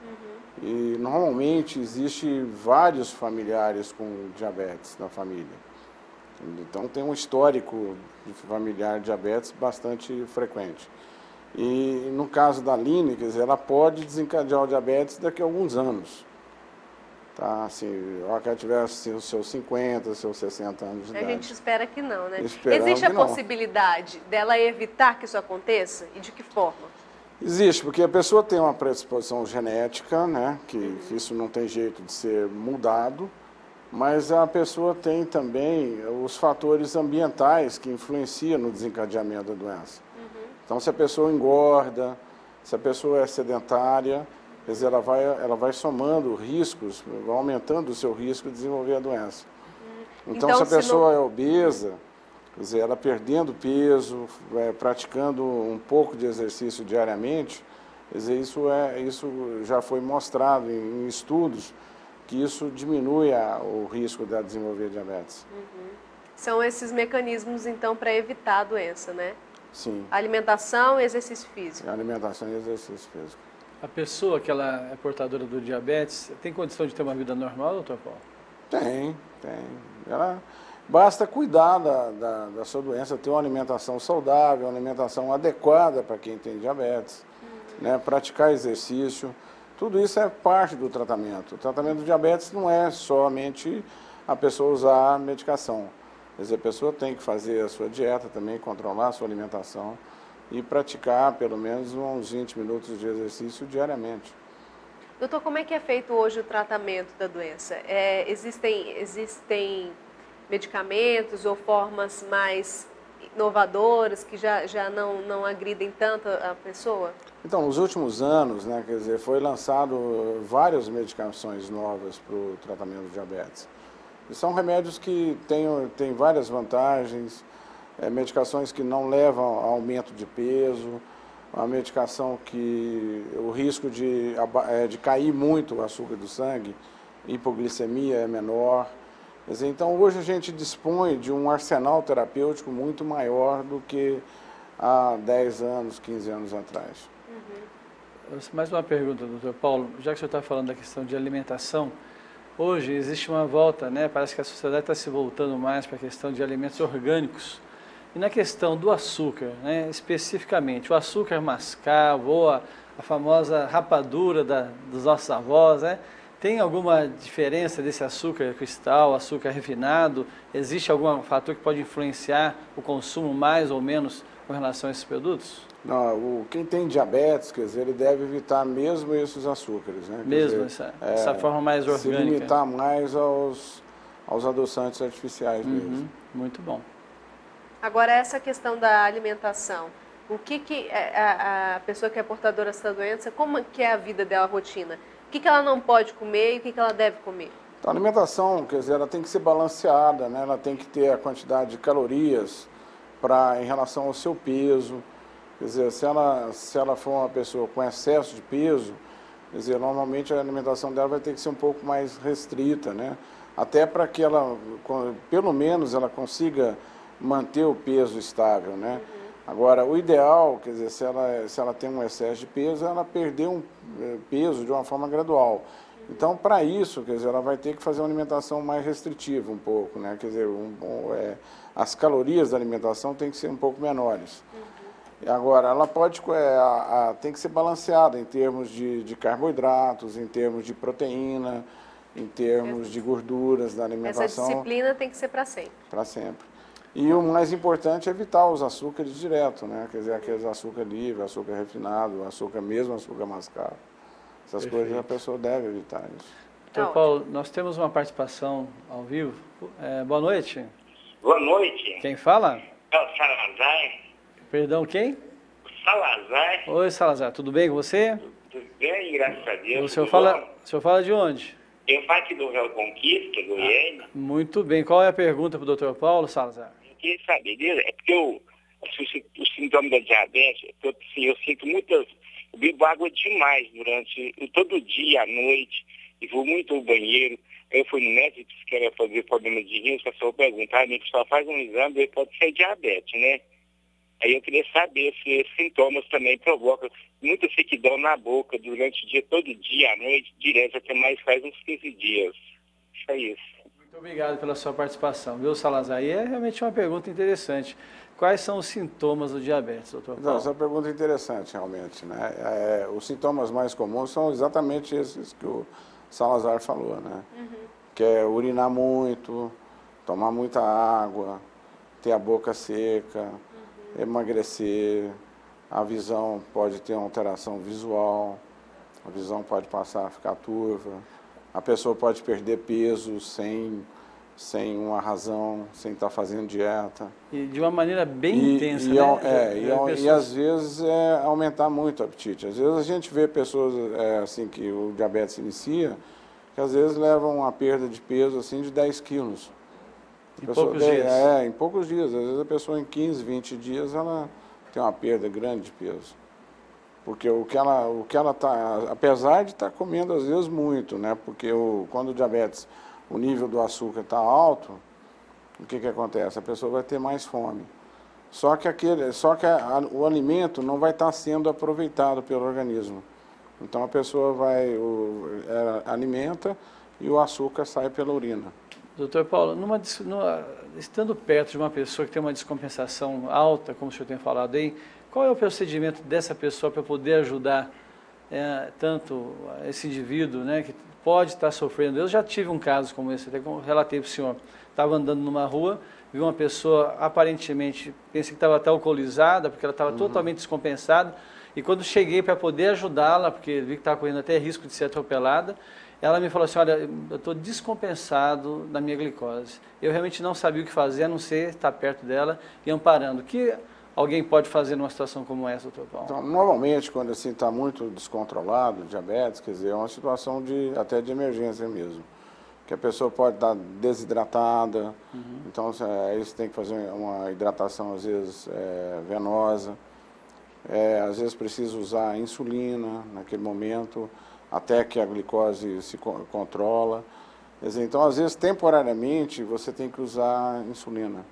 H: E normalmente existe vários familiares com diabetes na família. Então tem um histórico de familiar de diabetes bastante frequente. E no caso da Aline, quer dizer, ela pode desencadear o diabetes daqui a alguns anos. Tá? Assim, ela que tiver os seus 50, seus 60 anos de idade.
B: A gente espera que não, né?
H: Esperamos
B: Existe a
H: que não.
B: possibilidade dela evitar que isso aconteça? E de que forma?
H: Existe, porque a pessoa tem uma predisposição genética, né, que isso não tem jeito de ser mudado, mas a pessoa tem também os fatores ambientais que influenciam no desencadeamento da doença. Então, se a pessoa engorda, se a pessoa é sedentária, quer dizer, ela vai somando riscos, vai aumentando o seu risco de desenvolver a doença. Então se a pessoa é obesa, quer dizer, ela perdendo peso, praticando um pouco de exercício diariamente, quer dizer, isso já foi mostrado em estudos, que isso diminui o risco de desenvolver diabetes.
B: São esses mecanismos, então, para evitar a doença, né?
H: Sim.
B: Alimentação e exercício físico.
H: Alimentação e exercício físico.
A: A pessoa que ela é portadora do diabetes tem condição de ter uma vida normal, doutor Paulo?
H: Tem. Basta cuidar da sua doença, ter uma alimentação saudável, uma alimentação adequada para quem tem diabetes, né? Praticar exercício, tudo isso é parte do tratamento. O tratamento do diabetes não é somente a pessoa usar medicação. Quer dizer, a pessoa tem que fazer a sua dieta também, controlar a sua alimentação e praticar pelo menos uns 20 minutos de exercício diariamente.
B: Doutor, como é que é feito hoje o tratamento da doença? Existem medicamentos ou formas mais inovadoras que já não agridem tanto a pessoa?
H: Então, nos últimos anos, né, quer dizer, foi lançado várias medicações novas para o tratamento do diabetes. E são remédios que têm várias vantagens, medicações que não levam a aumento de peso, uma medicação que o risco de cair muito o açúcar do sangue, hipoglicemia é menor. Quer dizer, então, hoje a gente dispõe de um arsenal terapêutico muito maior do que há 10 anos, 15 anos atrás.
A: Mais uma pergunta, doutor Paulo. Já que o senhor está falando da questão de alimentação, hoje existe uma volta, né? Parece que a sociedade está se voltando mais para a questão de alimentos orgânicos. E na questão do açúcar, né, especificamente, o açúcar mascavo ou a famosa rapadura dos nossos avós, né, tem alguma diferença desse açúcar cristal, açúcar refinado? Existe algum fator que pode influenciar o consumo mais ou menos com relação a esses produtos?
H: Não, quem tem diabetes, quer dizer, ele deve evitar mesmo esses açúcares, né?
A: Mesmo essa forma mais orgânica.
H: Se limitar mais aos adoçantes artificiais mesmo.
A: Muito bom.
B: Agora, essa questão da alimentação, o que a pessoa que é portadora dessa doença, como que é a vida dela, a rotina? O que ela não pode comer e o que ela deve comer?
H: Então, a alimentação, quer dizer, ela tem que ser balanceada, né? Ela tem que ter a quantidade de calorias em relação ao seu peso. Quer dizer, se ela for uma pessoa com excesso de peso, quer dizer, normalmente a alimentação dela vai ter que ser um pouco mais restrita, né? Até para que ela, pelo menos, ela consiga manter o peso estável, né? Agora, o ideal, quer dizer, se ela tem um excesso de peso, ela perder um peso de uma forma gradual. Então, para isso, quer dizer, ela vai ter que fazer uma alimentação mais restritiva um pouco, né? Quer dizer, as calorias da alimentação têm que ser um pouco menores. Agora, ela tem que ser balanceada em termos de carboidratos, em termos de proteína, em termos de gorduras da alimentação.
B: Essa disciplina tem que ser para sempre.
H: Para sempre. E o mais importante é evitar os açúcares direto, né? Quer dizer, aqueles açúcar livre, açúcar refinado, açúcar mascavo. Essas coisas a pessoa deve evitar isso.
A: Doutor Paulo, nós temos uma participação ao vivo. Boa noite.
I: Boa noite.
A: Quem fala?
I: É o Salazar.
A: Perdão, quem?
I: Salazar.
A: Oi, Salazar, tudo bem com você?
I: Tudo bem, graças a Deus.
A: O senhor fala de onde?
I: Eu falo aqui do Real Conquista, Goiânia.
A: Muito bem. Qual é a pergunta para o doutor Paulo, Salazar?
I: Eu queria saber dele, é porque o sintoma da diabetes, eu sinto muitas... Eu bebo água demais todo dia, à noite, e vou muito ao banheiro. Aí eu fui no médico, disse que era fazer problema de rins, a pessoa perguntar, a gente só faz um exame, pode ser diabetes, né? Aí eu queria saber se esses sintomas também provocam muita sequidão na boca durante o dia, todo dia, à noite, direto, até mais faz uns 15 dias. Só isso.
A: Muito obrigado pela sua participação, viu, Salazar? E é realmente uma pergunta interessante. Quais são os sintomas do diabetes, doutor Paulo?
H: Essa é uma pergunta interessante, realmente, né? Os sintomas mais comuns são exatamente esses que o Salazar falou, né? Que é urinar muito, tomar muita água, ter a boca seca, emagrecer, a visão pode ter uma alteração visual, a visão pode passar a ficar turva, a pessoa pode perder peso sem uma razão, sem estar fazendo dieta.
A: E de uma maneira bem intensa, né?
H: E às vezes aumentar muito o apetite. Às vezes a gente vê pessoas assim que o diabetes inicia, que às vezes levam uma perda de peso assim de 10 quilos.
A: Em poucos dias.
H: Em poucos dias. Às vezes a pessoa em 15, 20 dias ela tem uma perda grande de peso. Porque o que ela tá, apesar de estar comendo às vezes muito, né? Porque quando o diabetes, o nível do açúcar está alto, o que acontece? A pessoa vai ter mais fome. Só que o alimento não vai estar sendo aproveitado pelo organismo. Então a pessoa alimenta e o açúcar sai pela urina.
A: Doutor Paulo, estando perto de uma pessoa que tem uma descompensação alta, como o senhor tem falado aí, qual é o procedimento dessa pessoa para poder ajudar tanto esse indivíduo, né, que pode estar sofrendo? Eu já tive um caso como esse, até como relatei para o senhor. Estava andando numa rua, vi uma pessoa aparentemente, pensei que estava até alcoolizada, porque ela estava totalmente descompensada, e quando cheguei para poder ajudá-la, porque vi que estava correndo até risco de ser atropelada, ela me falou assim, olha, eu estou descompensado da minha glicose. Eu realmente não sabia o que fazer, a não ser estar perto dela e amparando. O que alguém pode fazer numa situação como essa, doutor Paulo?
H: Então, normalmente, quando assim está muito descontrolado, diabetes, quer dizer, é uma situação até de emergência mesmo. Que a pessoa pode estar desidratada, então aí você tem que fazer uma hidratação, às vezes, venosa. Às vezes precisa usar insulina naquele momento, até que a glicose se controla. Quer dizer, então, às vezes, temporariamente, você tem que usar insulina.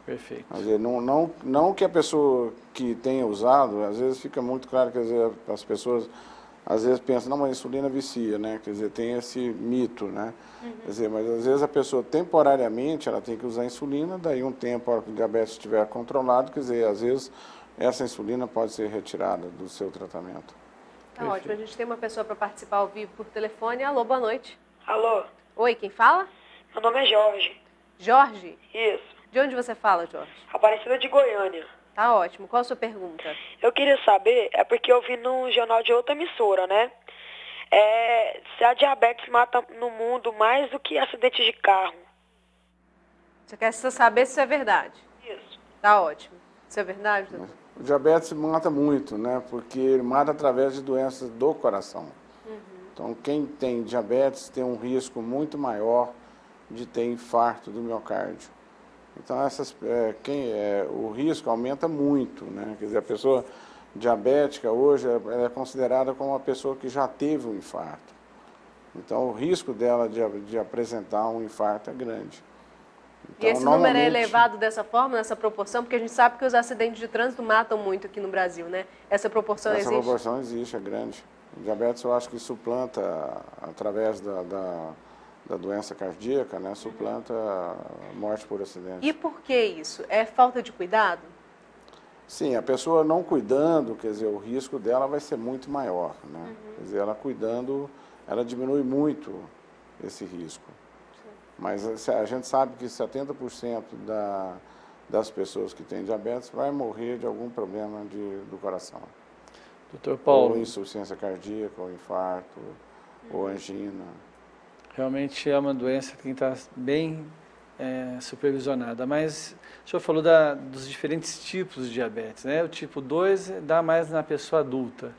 A: Perfeito.
H: Quer dizer, não que a pessoa que tenha usado, às vezes fica muito claro que as pessoas às vezes pensam, não, mas a insulina vicia, né? Quer dizer, tem esse mito, né? Quer dizer, mas às vezes a pessoa temporariamente ela tem que usar insulina, daí um tempo, a hora que o diabetes estiver controlado, quer dizer, às vezes essa insulina pode ser retirada do seu tratamento.
B: Tá ótimo, a gente tem uma pessoa para participar ao vivo por telefone. Alô, boa noite.
J: Alô,
B: Oi, quem fala?
J: meu nome é Jorge.
B: Jorge?
J: Isso,
B: De onde você fala, Jorge?
J: Aparecida de Goiânia.
B: Tá ótimo. Qual a sua pergunta?
J: Eu queria saber, é porque eu vi num jornal de outra emissora, né? Se a diabetes mata no mundo mais do que acidentes de carro.
B: Você quer saber se isso é verdade?
J: Isso.
B: Tá ótimo. Isso é verdade, doutor?
H: O diabetes mata muito, né? Porque ele mata através de doenças do coração. Então, quem tem diabetes tem um risco muito maior de ter infarto do miocárdio. Então, o risco aumenta muito, né? Quer dizer, a pessoa diabética hoje ela é considerada como uma pessoa que já teve um infarto. Então, o risco dela de apresentar um infarto é grande. Então,
B: E esse número é elevado dessa forma, nessa proporção? Porque a gente sabe que os acidentes de trânsito matam muito aqui no Brasil, né? Essa proporção existe?
H: Essa proporção existe, é grande. O diabetes eu acho que suplanta, através da doença cardíaca, né? Suplanta a morte por acidente.
B: E por que isso? É falta de cuidado?
H: Sim, a pessoa não cuidando, quer dizer, o risco dela vai ser muito maior, né? Quer dizer, ela cuidando, ela diminui muito esse risco. Mas a gente sabe que 70% das pessoas que têm diabetes vai morrer de algum problema do coração.
A: Doutor Paulo.
H: Ou insuficiência cardíaca, ou infarto, ou angina.
A: Realmente é uma doença que tem que estar bem supervisionada. Mas o senhor falou dos diferentes tipos de diabetes, né? O tipo 2 dá mais na pessoa adulta.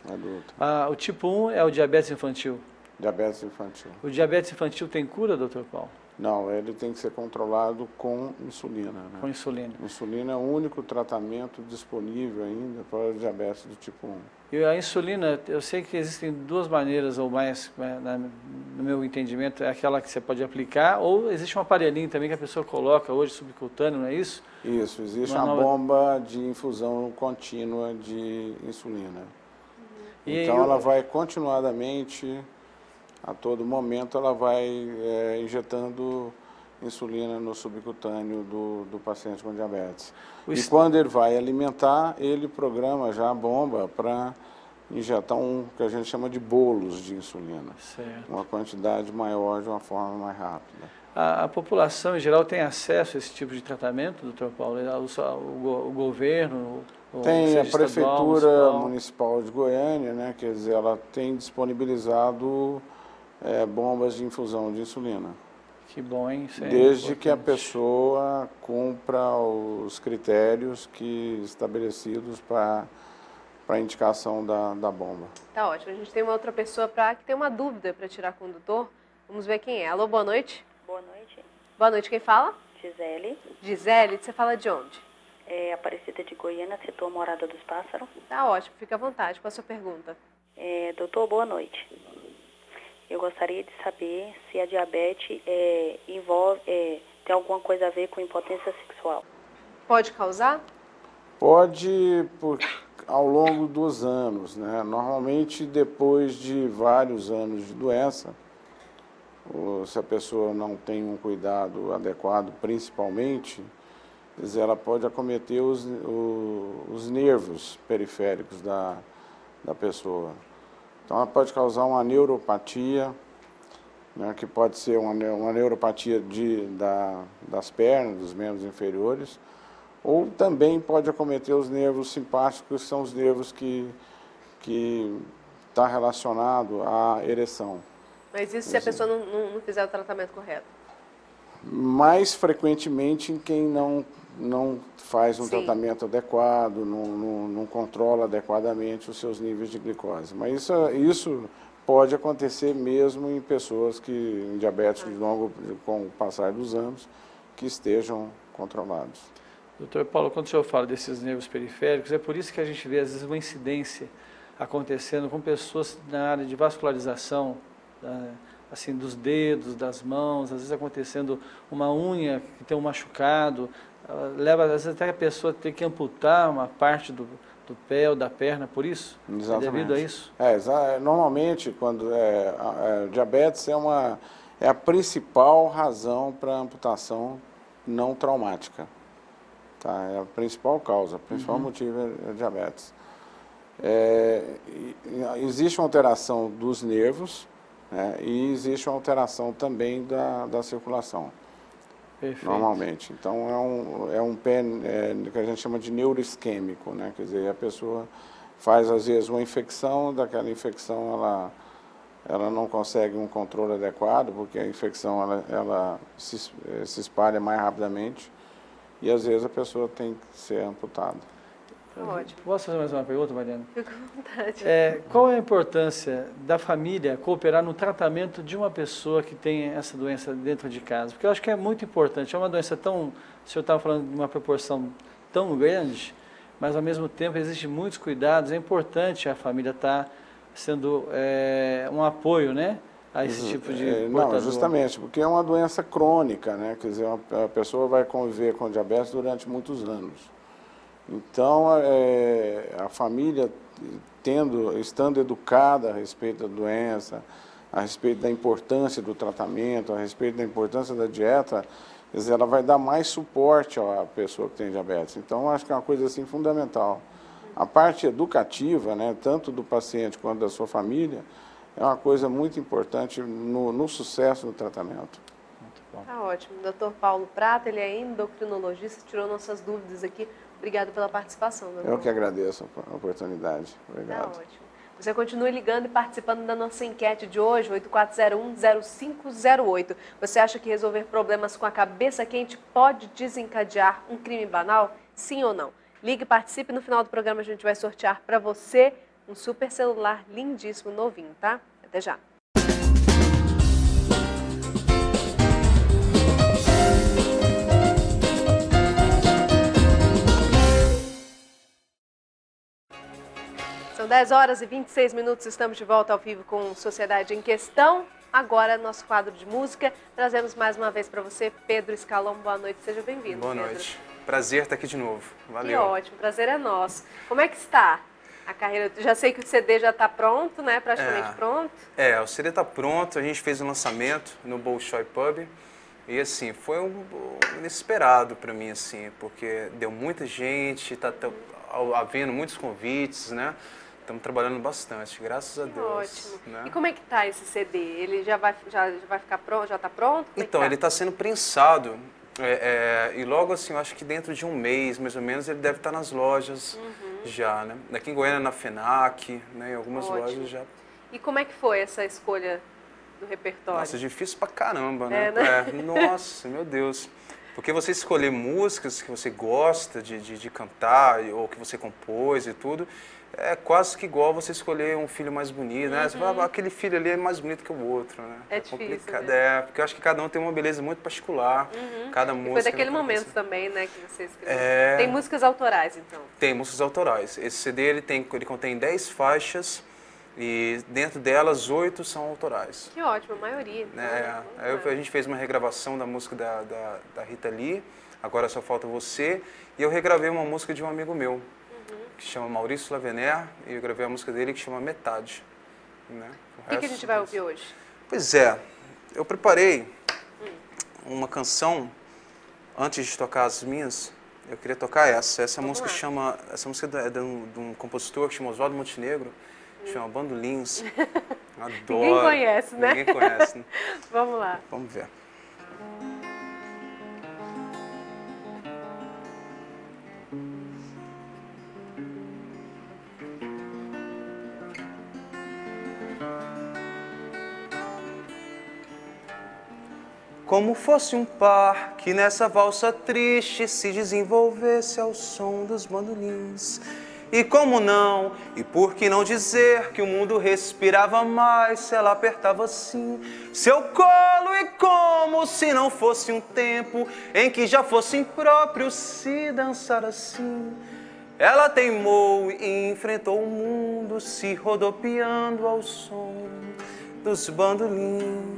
A: O tipo 1 é o diabetes infantil.
H: Diabetes infantil.
A: O diabetes infantil tem cura, doutor Paulo?
H: Não, ele tem que ser controlado com insulina. Né?
A: Com insulina.
H: Insulina é o único tratamento disponível ainda para o diabetes do tipo 1.
A: E a insulina, eu sei que existem duas maneiras ou mais, no meu entendimento, é aquela que você pode aplicar, ou existe um aparelhinho também que a pessoa coloca hoje subcutâneo, não é isso?
H: Isso, existe uma bomba de infusão contínua de insulina. Então ela vai continuadamente, a todo momento, ela vai injetando insulina no subcutâneo do paciente com diabetes. E quando ele vai alimentar, ele programa já a bomba para injetar que a gente chama de bolos de insulina.
A: Certo.
H: Uma quantidade maior de uma forma mais rápida.
A: A população em geral tem acesso a esse tipo de tratamento, doutor Paulo? O governo?
H: Tem a Prefeitura
A: municipal.
H: Municipal de Goiânia, né? Quer dizer, ela tem disponibilizado bombas de infusão de insulina.
A: Que bom, hein? Isso é
H: desde que a
A: importante.
H: pessoa cumpra os critérios estabelecidos para a indicação da bomba.
B: Tá ótimo. A gente tem uma outra pessoa que tem uma dúvida para tirar com o doutor. Vamos ver quem é. Alô, boa noite.
K: Boa noite.
B: Boa noite, quem fala?
K: Gisele.
B: Gisele, você fala de onde?
K: Aparecida de Goiânia, setor Morada dos Pássaros.
B: Tá ótimo, fica à vontade. Qual a sua pergunta?
K: Doutor, boa noite. Eu gostaria de saber se a diabetes tem alguma coisa a ver com impotência sexual.
B: Pode causar?
H: Pode, ao longo dos anos, né? Normalmente depois de vários anos de doença, se a pessoa não tem um cuidado adequado, principalmente, ela pode acometer os nervos periféricos da pessoa. Então, ela pode causar uma neuropatia, né, que pode ser uma neuropatia das pernas, dos membros inferiores, ou também pode acometer os nervos simpáticos, que são os nervos que está relacionado à ereção.
B: Mas isso se a pessoa não fizer o tratamento correto?
H: Mais frequentemente em quem não faz um tratamento adequado, não controla adequadamente os seus níveis de glicose. Mas isso pode acontecer mesmo em pessoas em diabéticos com o passar dos anos, que estejam controlados.
A: Doutor Paulo, quando o senhor fala desses nervos periféricos, é por isso que a gente vê às vezes uma incidência acontecendo com pessoas na área de vascularização, assim, dos dedos, das mãos, às vezes acontecendo uma unha que tem um machucado, leva às vezes até a pessoa ter que amputar uma parte do pé ou da perna, por isso?
H: Exatamente.
A: É devido a isso?
H: Normalmente, quando diabetes é a principal razão para amputação não traumática. Tá? É a principal causa, o principal motivo é diabetes. Existe uma alteração dos nervos, e existe uma alteração também da circulação.
A: Perfeito.
H: Normalmente. Então, é um pé que a gente chama de neuroisquêmico, né? Quer dizer, a pessoa faz, às vezes, uma infecção, daquela infecção ela não consegue um controle adequado, porque a infecção ela se espalha mais rapidamente, e, às vezes, a pessoa tem que ser amputada.
B: Ótimo.
A: Posso fazer mais uma pergunta, Mariana?
B: Fica à vontade.
A: Qual é a importância da família cooperar no tratamento de uma pessoa que tem essa doença dentro de casa? Porque eu acho que é muito importante. É uma doença o senhor estava falando de uma proporção tão grande, mas ao mesmo tempo existem muitos cuidados. É importante a família estar sendo um apoio, né, a esse tipo de portador.
H: Não, justamente, porque é uma doença crônica, né? Quer dizer, a pessoa vai conviver com diabetes durante muitos anos. Então, a família, estando educada a respeito da doença, a respeito da importância do tratamento, a respeito da importância da dieta, quer dizer, ela vai dar mais suporte à pessoa que tem diabetes. Então, acho que é uma coisa assim fundamental. A parte educativa, né, tanto do paciente quanto da sua família, é uma coisa muito importante no sucesso do tratamento.
B: Tá ótimo. Dr. Paulo Prata, ele é endocrinologista, tirou nossas dúvidas aqui. Obrigado pela participação, doutor.
H: Eu que agradeço a oportunidade. Obrigado.
B: Tá ótimo. Você continue ligando e participando da nossa enquete de hoje, 8401-0508. Você acha que resolver problemas com a cabeça quente pode desencadear um crime banal? Sim ou não? Ligue e participe. No final do programa a gente vai sortear para você um super celular lindíssimo, novinho, tá? Até já. São 10 horas e 26 minutos, estamos de volta ao vivo com Sociedade em Questão. Agora, nosso quadro de música, trazemos mais uma vez para você, Pedro Scalon. Boa noite, seja bem-vindo,
L: Boa
B: Pedro.
L: noite. Prazer estar aqui de novo. Valeu.
B: Que ótimo, prazer é nosso. Como é que está a carreira? Já sei que o CD já está pronto, né? Praticamente pronto.
L: O CD está pronto, a gente fez o lançamento no Bolshoi Pub. E assim, foi inesperado para mim, assim, porque deu muita gente, está havendo muitos convites, né? Estamos trabalhando bastante, graças a Deus.
B: Ótimo.
L: Né?
B: E como é que tá esse CD? Ele já vai ficar pronto? Já está pronto? Como é que
L: Então,
B: tá?
L: ele está sendo prensado e logo assim, eu acho que dentro de um mês, mais ou menos, ele deve estar nas lojas já, né? Aqui em Goiânia, na FENAC, né? Em algumas lojas já.
B: E como é que foi essa escolha do repertório?
L: Nossa, difícil pra caramba, né?
B: né?
L: Nossa, meu Deus. Porque você escolher músicas que você gosta de cantar, ou que você compôs e tudo, é quase que igual você escolher um filho mais bonito, né? Você fala, aquele filho ali é mais bonito que o outro, né?
B: É difícil,
L: complicado,
B: né?
L: porque eu acho que cada um tem uma beleza muito particular, cada música...
B: Foi daquele momento também, né, que você escreveu. Tem músicas autorais, então?
L: Tem músicas autorais. Esse CD, ele contém 10 faixas, e dentro delas, 8 são autorais.
B: Que ótimo, a maioria. Então,
L: A gente fez uma regravação da música da Rita Lee, Agora Só Falta Você, e eu regravei uma música de um amigo meu, que chama Maurício Lavener, e eu gravei a música dele que chama Metade. Né?
B: O que a gente vai ouvir hoje?
L: Pois é, eu preparei uma canção, antes de tocar as minhas, eu queria tocar essa. Essa música é de um compositor que chama Oswaldo Montenegro, chama Bandolins. Adoro.
B: Ninguém conhece, né?
L: Ninguém conhece, né?
B: Vamos lá.
L: Vamos ver. Como fosse um par que nessa valsa triste se desenvolvesse ao som dos bandolins. E como não, e por que não dizer que o mundo respirava mais se ela apertava assim seu colo, e como se não fosse um tempo em que já fosse impróprio se dançar assim. Ela teimou e enfrentou o mundo se rodopiando ao som dos bandolins.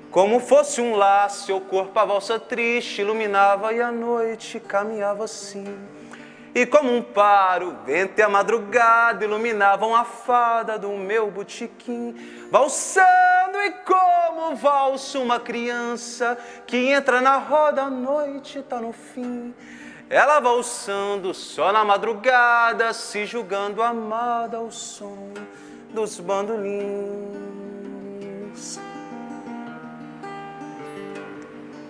L: Como fosse um laço, seu corpo a valsa triste iluminava e a noite caminhava assim. E como um par, o vento e a madrugada iluminavam a fada do meu botequim. Valsando e como valsa uma criança que entra na roda, a noite tá no fim. Ela valsando só na madrugada, se julgando amada ao som dos bandolins.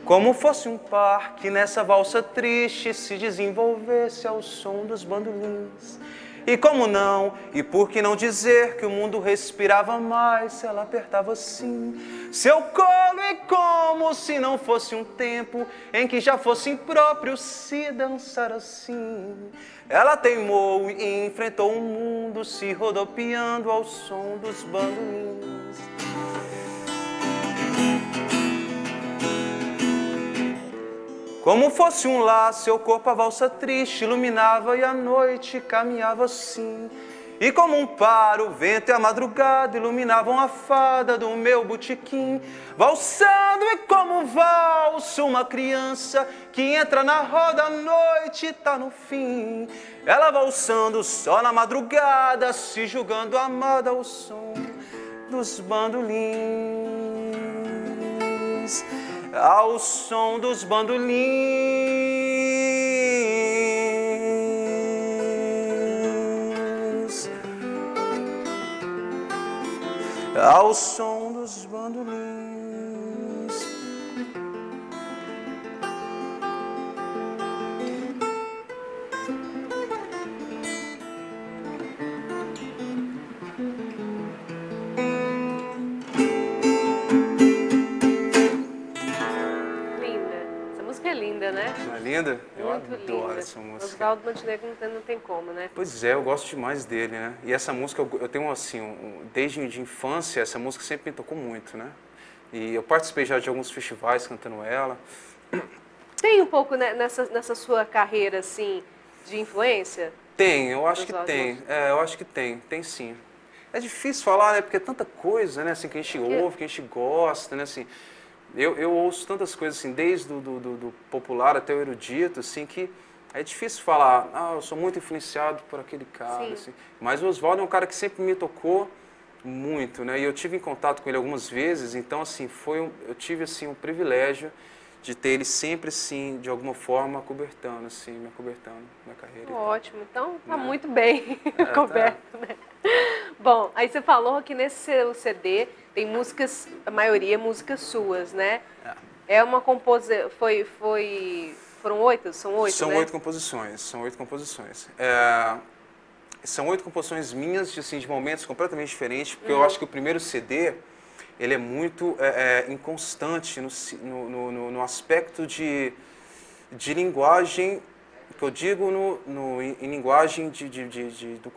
L: Como fosse um par que nessa valsa triste se desenvolvesse ao som dos bandolins. E como não, e por que não dizer que o mundo respirava mais se ela apertava assim seu colo, e como se não fosse um tempo em que já fosse impróprio se dançar assim. Ela teimou e enfrentou o mundo se rodopiando ao som dos bandolins. Como fosse um laço, seu corpo a valsa triste iluminava e a noite caminhava assim. E como um par, o vento e a madrugada iluminavam a fada do meu botequim. Valsando e como valsa uma criança que entra na roda, a noite tá no fim. Ela valsando só na madrugada, se julgando amada ao som dos bandolins. Ao som dos bandolins, ao som dos bandolins.
B: Né?
L: Não é linda? Eu
B: Muito
L: adoro
B: linda.
L: essa música.
B: Oswaldo Montenegro não tem como, né?
L: Pois é, eu gosto demais dele, né? E essa música, eu tenho assim, desde de infância, essa música sempre me tocou muito, né? E eu participei já de alguns festivais cantando ela.
B: Tem um pouco, né, nessa sua carreira, assim, de influência?
L: Tem, eu acho que tem. Eu acho que tem sim. É difícil falar, né? Porque é tanta coisa, né? Assim, que a gente ouve, que a gente gosta, né? Assim, eu ouço tantas coisas, assim, desde do popular até o erudito, assim, que é difícil falar, eu sou muito influenciado por aquele cara, assim. Mas o Oswaldo é um cara que sempre me tocou muito, né? E eu tive em contato com ele algumas vezes, então, assim, eu tive, assim, o privilégio de ter ele sempre, assim, de alguma forma, acobertando, assim, me acobertando na carreira.
B: Ótimo, então tá muito bem
L: É,
B: coberto, né? Bom, aí você falou que nesse seu CD tem músicas, a maioria músicas suas, né? É uma composição, foram 8? São 8,
L: São
B: né?
L: 8 composições, são 8 composições. São 8 composições minhas, assim, de momentos completamente diferentes, porque eu acho que o primeiro CD, ele é muito inconstante no aspecto de linguagem, que eu digo em linguagem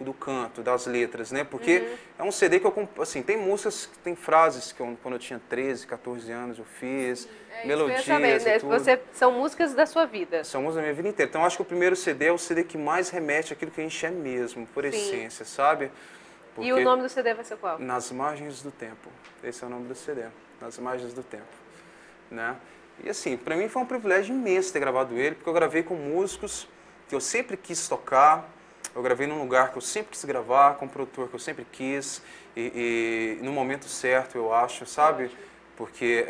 L: do canto, das letras, né? Porque é um CD que eu, assim, tem músicas, tem frases que quando eu tinha 13, 14 anos eu fiz, melodias
B: saber, né?
L: e tudo.
B: São músicas da sua vida.
L: São músicas da minha vida inteira. Então eu acho que o primeiro CD é o CD que mais remete àquilo que a gente é mesmo, por essência, sabe?
B: E o nome do CD vai ser qual?
L: Nas Margens do Tempo. Esse é o nome do CD. Nas Margens do Tempo. Né? E assim, para mim foi um privilégio imenso ter gravado ele, porque eu gravei com músicos que eu sempre quis tocar, eu gravei num lugar que eu sempre quis gravar, com um produtor que eu sempre quis, e no momento certo, eu acho, sabe? Porque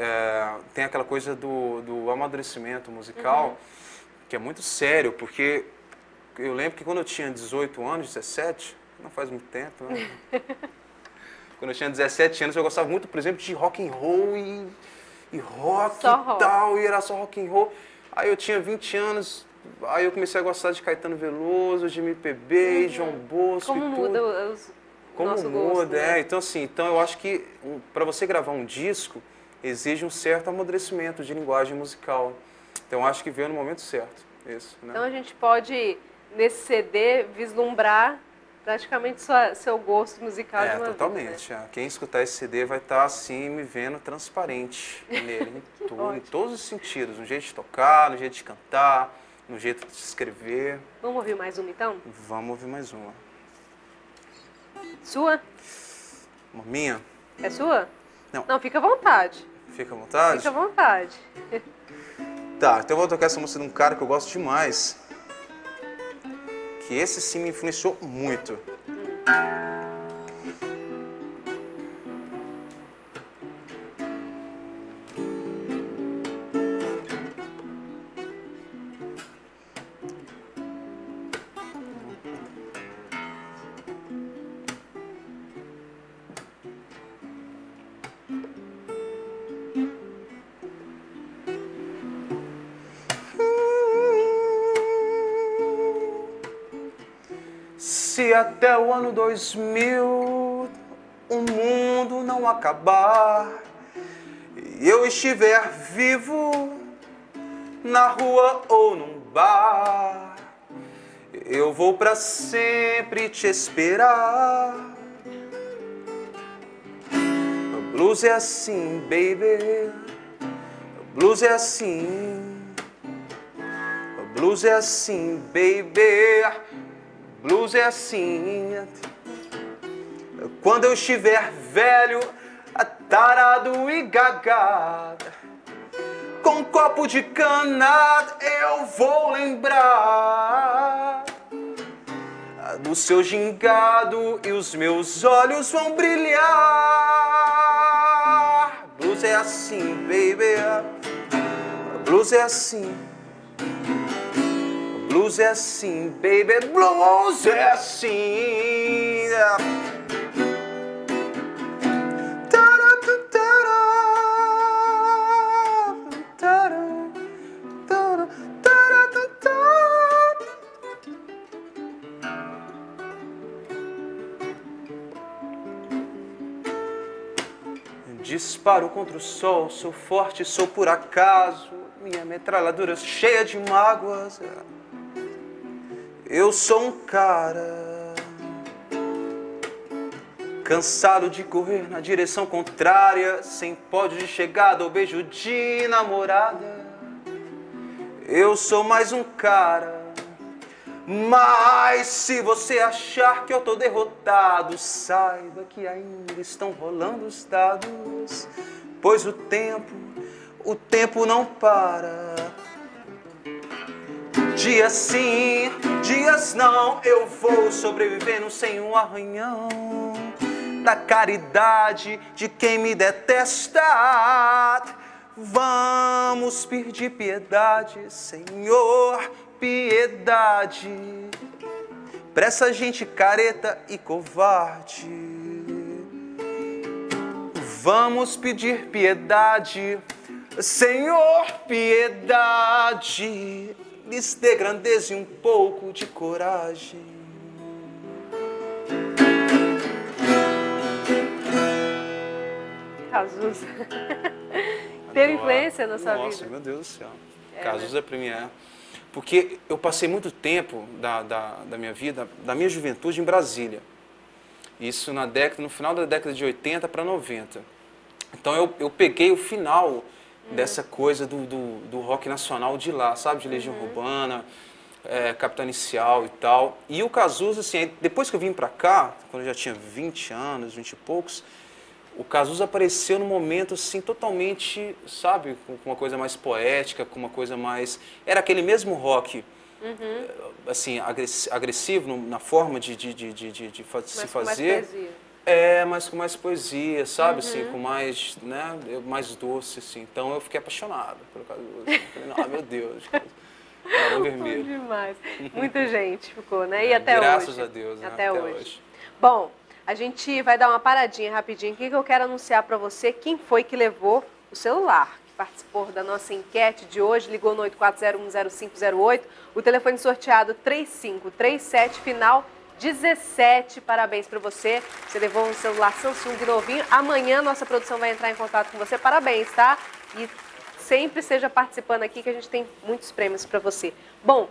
L: tem aquela coisa do amadurecimento musical, que é muito sério, porque eu lembro que quando eu tinha 18 anos, 17, não faz muito tempo, né? Quando eu tinha 17 anos, eu gostava muito, por exemplo, de rock and roll e rock
B: só
L: e
B: rock.
L: tal, e era só rock and roll. Aí eu tinha 20 anos, aí eu comecei a gostar de Caetano Veloso, de MPB, João Bosco
B: Como
L: e tudo.
B: muda
L: Como muda, né? Então assim, então eu acho que para você gravar um disco, exige um certo amadurecimento de linguagem musical. Então eu acho que veio no momento certo, isso, né?
B: Então a gente pode, nesse CD, vislumbrar praticamente seu gosto musical de uma
L: totalmente.
B: vida, né?
L: Quem escutar esse CD vai estar assim, me vendo transparente nele, em todos os sentidos, no jeito de tocar, no jeito de cantar, no jeito de escrever.
B: Vamos ouvir mais uma então?
L: Vamos ouvir mais uma.
B: Sua?
L: Uma minha?
B: É sua?
L: Não.
B: Não, fica à vontade.
L: Fica à vontade?
B: Fica à vontade.
L: Tá, então eu vou tocar essa música de um cara que eu gosto demais, que esse sim me influenciou muito. Se até o ano 2000 o mundo não acabar e eu estiver vivo na rua ou num bar, eu vou pra sempre te esperar. O blues é assim, baby. O blues é assim. O blues é assim, baby. Blues é assim. Quando eu estiver velho, tarado e gagado, com um copo de cana, eu vou lembrar do seu gingado e os meus olhos vão brilhar. Blues é assim, baby. Blues é assim. Blues é assim, baby, blues é assim. Disparo contra o sol, sou forte, sou por acaso, minha metralhadora cheia de mágoas. Eu sou um cara cansado de correr na direção contrária, sem pódio de chegada ou beijo de namorada. Eu sou mais um cara, mas se você achar que eu tô derrotado, saiba que ainda estão rolando os dados, pois o tempo não para. Dias sim, dias não, eu vou sobrevivendo sem um arranhão da caridade de quem me detesta. Vamos pedir piedade, Senhor, piedade, pra essa gente careta e covarde. Vamos pedir piedade, Senhor, piedade, lhes dê grandeza e um pouco de coragem.
B: Cazuza. Teve influência na sua vida?
L: Nossa, meu Deus do céu. Cazuza pra mim é. Porque eu passei muito tempo da minha vida, da minha juventude em Brasília. Isso no final da década de 80 para 90. Então eu peguei o final dessa coisa do rock nacional de lá, sabe? De Legião Urbana, Capital Inicial e tal. E o Cazuza, assim, depois que eu vim pra cá, quando eu já tinha 20 anos, 20 e poucos, o Cazuza apareceu num momento, assim, totalmente, sabe? Com uma coisa mais poética, com uma coisa mais... Era aquele mesmo rock, assim, agressivo na forma de se fazer. Mas com mais poesia, sabe? Assim, com mais, né? Mais doce, assim. Então eu fiquei apaixonado pelo Cazuza. Eu falei, não, meu Deus, Barão Vermelho.
B: Bom demais. Muita gente ficou, né? E até
L: graças
B: hoje.
L: Graças a Deus, né?
B: Até hoje. Bom, a gente vai dar uma paradinha rapidinho aqui que eu quero anunciar para você quem foi que levou o celular, que participou da nossa enquete de hoje, ligou no 84010508, o telefone sorteado 3537, final 17. Parabéns para você. Você levou um celular Samsung novinho. Amanhã nossa produção vai entrar em contato com você. Parabéns, tá? E sempre esteja participando aqui que a gente tem muitos prêmios para você. Bom,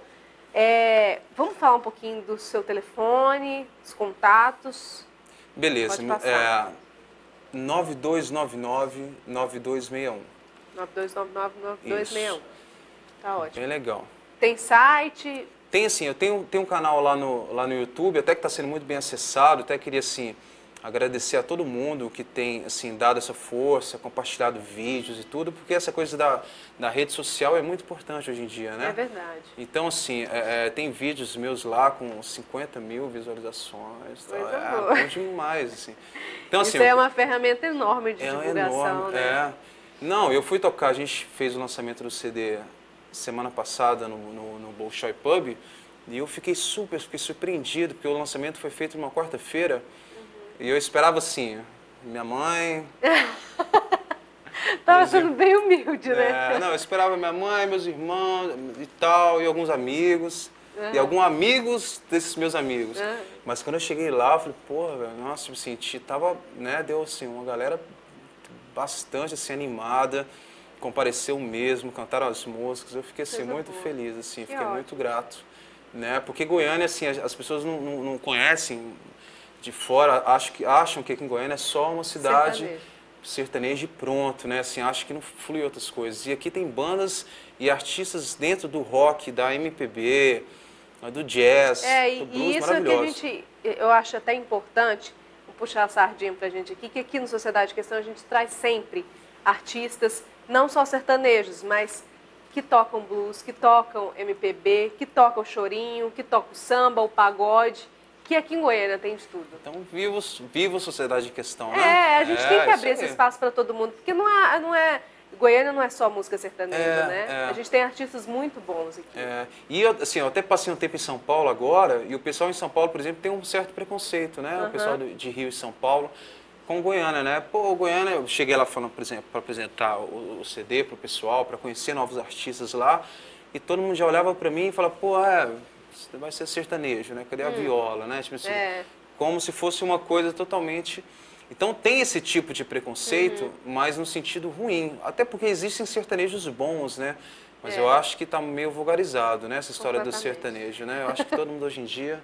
B: vamos falar um pouquinho do seu telefone, dos contatos.
L: Beleza. 9299-9261.
B: 9299-9261. Tá ótimo.
L: Bem legal.
B: Tem site?
L: Tem, assim, eu tenho um canal lá no YouTube, até que está sendo muito bem acessado, até queria, assim, agradecer a todo mundo que tem, assim, dado essa força, compartilhado vídeos e tudo, porque essa coisa da rede social é muito importante hoje em dia, né?
B: É verdade.
L: Então, assim, tem vídeos meus lá com 50 mil visualizações,
B: boa.
L: Bom demais, assim. Então,
B: isso
L: assim,
B: é uma ferramenta enorme de divulgação,
L: enorme,
B: né?
L: Não, eu fui tocar, a gente fez o lançamento do CD semana passada no Bolshoi Pub, e eu fiquei surpreendido, porque o lançamento foi feito numa quarta-feira, e eu esperava, assim, minha mãe...
B: Tava sendo bem humilde, né?
L: Não, eu esperava minha mãe, meus irmãos e tal, e alguns amigos, e alguns amigos desses meus amigos. Mas quando eu cheguei lá, eu falei, porra, velho, nossa, me senti, tava, né, deu, assim, uma galera bastante, assim, animada, compareceu mesmo, cantaram as músicas, eu fiquei, assim, muito feliz, assim, fiquei muito grato, né, porque Goiânia, assim, as pessoas não conhecem de fora, acham que aqui em Goiânia é só uma cidade sertaneja e pronto, né, assim, acho que não flui outras coisas, e aqui tem bandas e artistas dentro do rock, da MPB, do jazz, do blues,
B: e isso
L: maravilhosos.
B: é que eu acho até importante, vou puxar a sardinha pra gente aqui, que aqui no Sociedade em Questão a gente traz sempre artistas, não só sertanejos, mas que tocam blues, que tocam MPB, que tocam chorinho, que tocam samba, o pagode, que aqui em Goiânia tem de tudo.
L: Então, viva a Sociedade em Questão, né?
B: A gente tem que abrir esse espaço para todo mundo, porque Goiânia não é só música sertaneja, né? A gente tem artistas muito bons aqui.
L: E eu até passei um tempo em São Paulo agora, e o pessoal em São Paulo, por exemplo, tem um certo preconceito, né? O pessoal de Rio e São Paulo com Goiânia, né? Pô, Goiânia, eu cheguei lá falando, por exemplo, para apresentar o CD para o pessoal, para conhecer novos artistas lá, e todo mundo já olhava para mim e falava, pô, você vai ser sertanejo, né? Cadê a viola, né? Tipo assim, como se fosse uma coisa totalmente... Então tem esse tipo de preconceito, mas no sentido ruim. Até porque existem sertanejos bons, né? Mas eu acho que está meio vulgarizado, né? Essa história do sertanejo, né? Eu acho que todo mundo hoje em dia,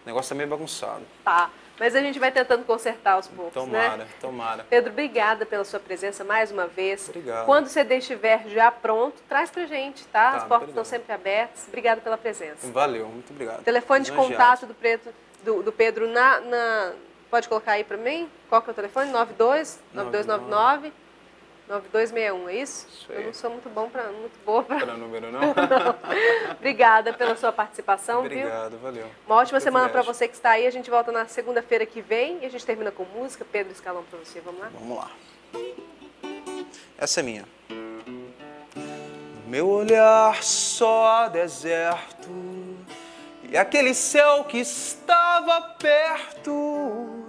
L: o negócio está meio bagunçado.
B: Tá, mas a gente vai tentando consertar aos poucos, né?
L: Tomara.
B: Pedro, obrigada pela sua presença mais uma vez.
L: Obrigado.
B: Quando o CD estiver já pronto, traz pra gente, tá? As portas estão sempre abertas. Obrigada pela presença.
L: Valeu, muito obrigado.
B: Telefone de contato do Pedro pode colocar aí para mim? Qual que é o telefone? 9299 9261, é isso? Eu não sou muito boa para
L: número, não?
B: Não. Obrigada pela sua participação,
L: Obrigado, valeu.
B: Uma ótima semana para você que está aí. A gente volta na segunda-feira que vem e a gente termina com música. Pedro Escalão para você. Vamos lá?
L: Vamos lá. Essa é minha. meu olhar só deserto, e aquele céu que estava perto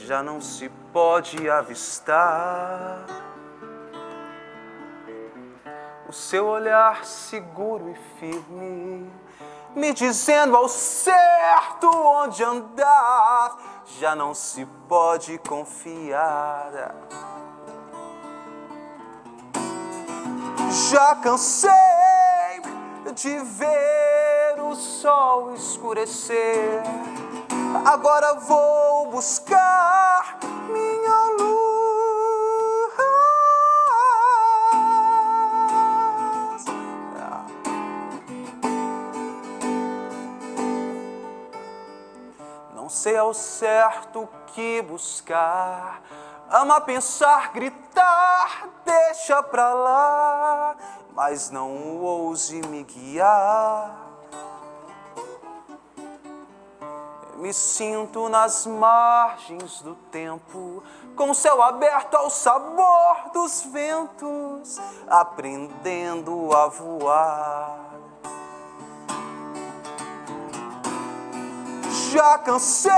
L: já não se pode avistar. O seu olhar seguro e firme, me dizendo ao certo onde andar, já não se pode confiar. Já cansei de ver o sol escurecer, agora vou buscar minha luz. Não sei ao certo o que buscar, ama pensar, gritar, deixa pra lá, mas não ouse me guiar. Me sinto nas margens do tempo, com o céu aberto ao sabor dos ventos, aprendendo a voar. Já cansei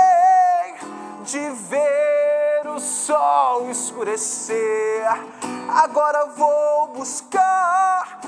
L: de ver o sol escurecer, agora vou buscar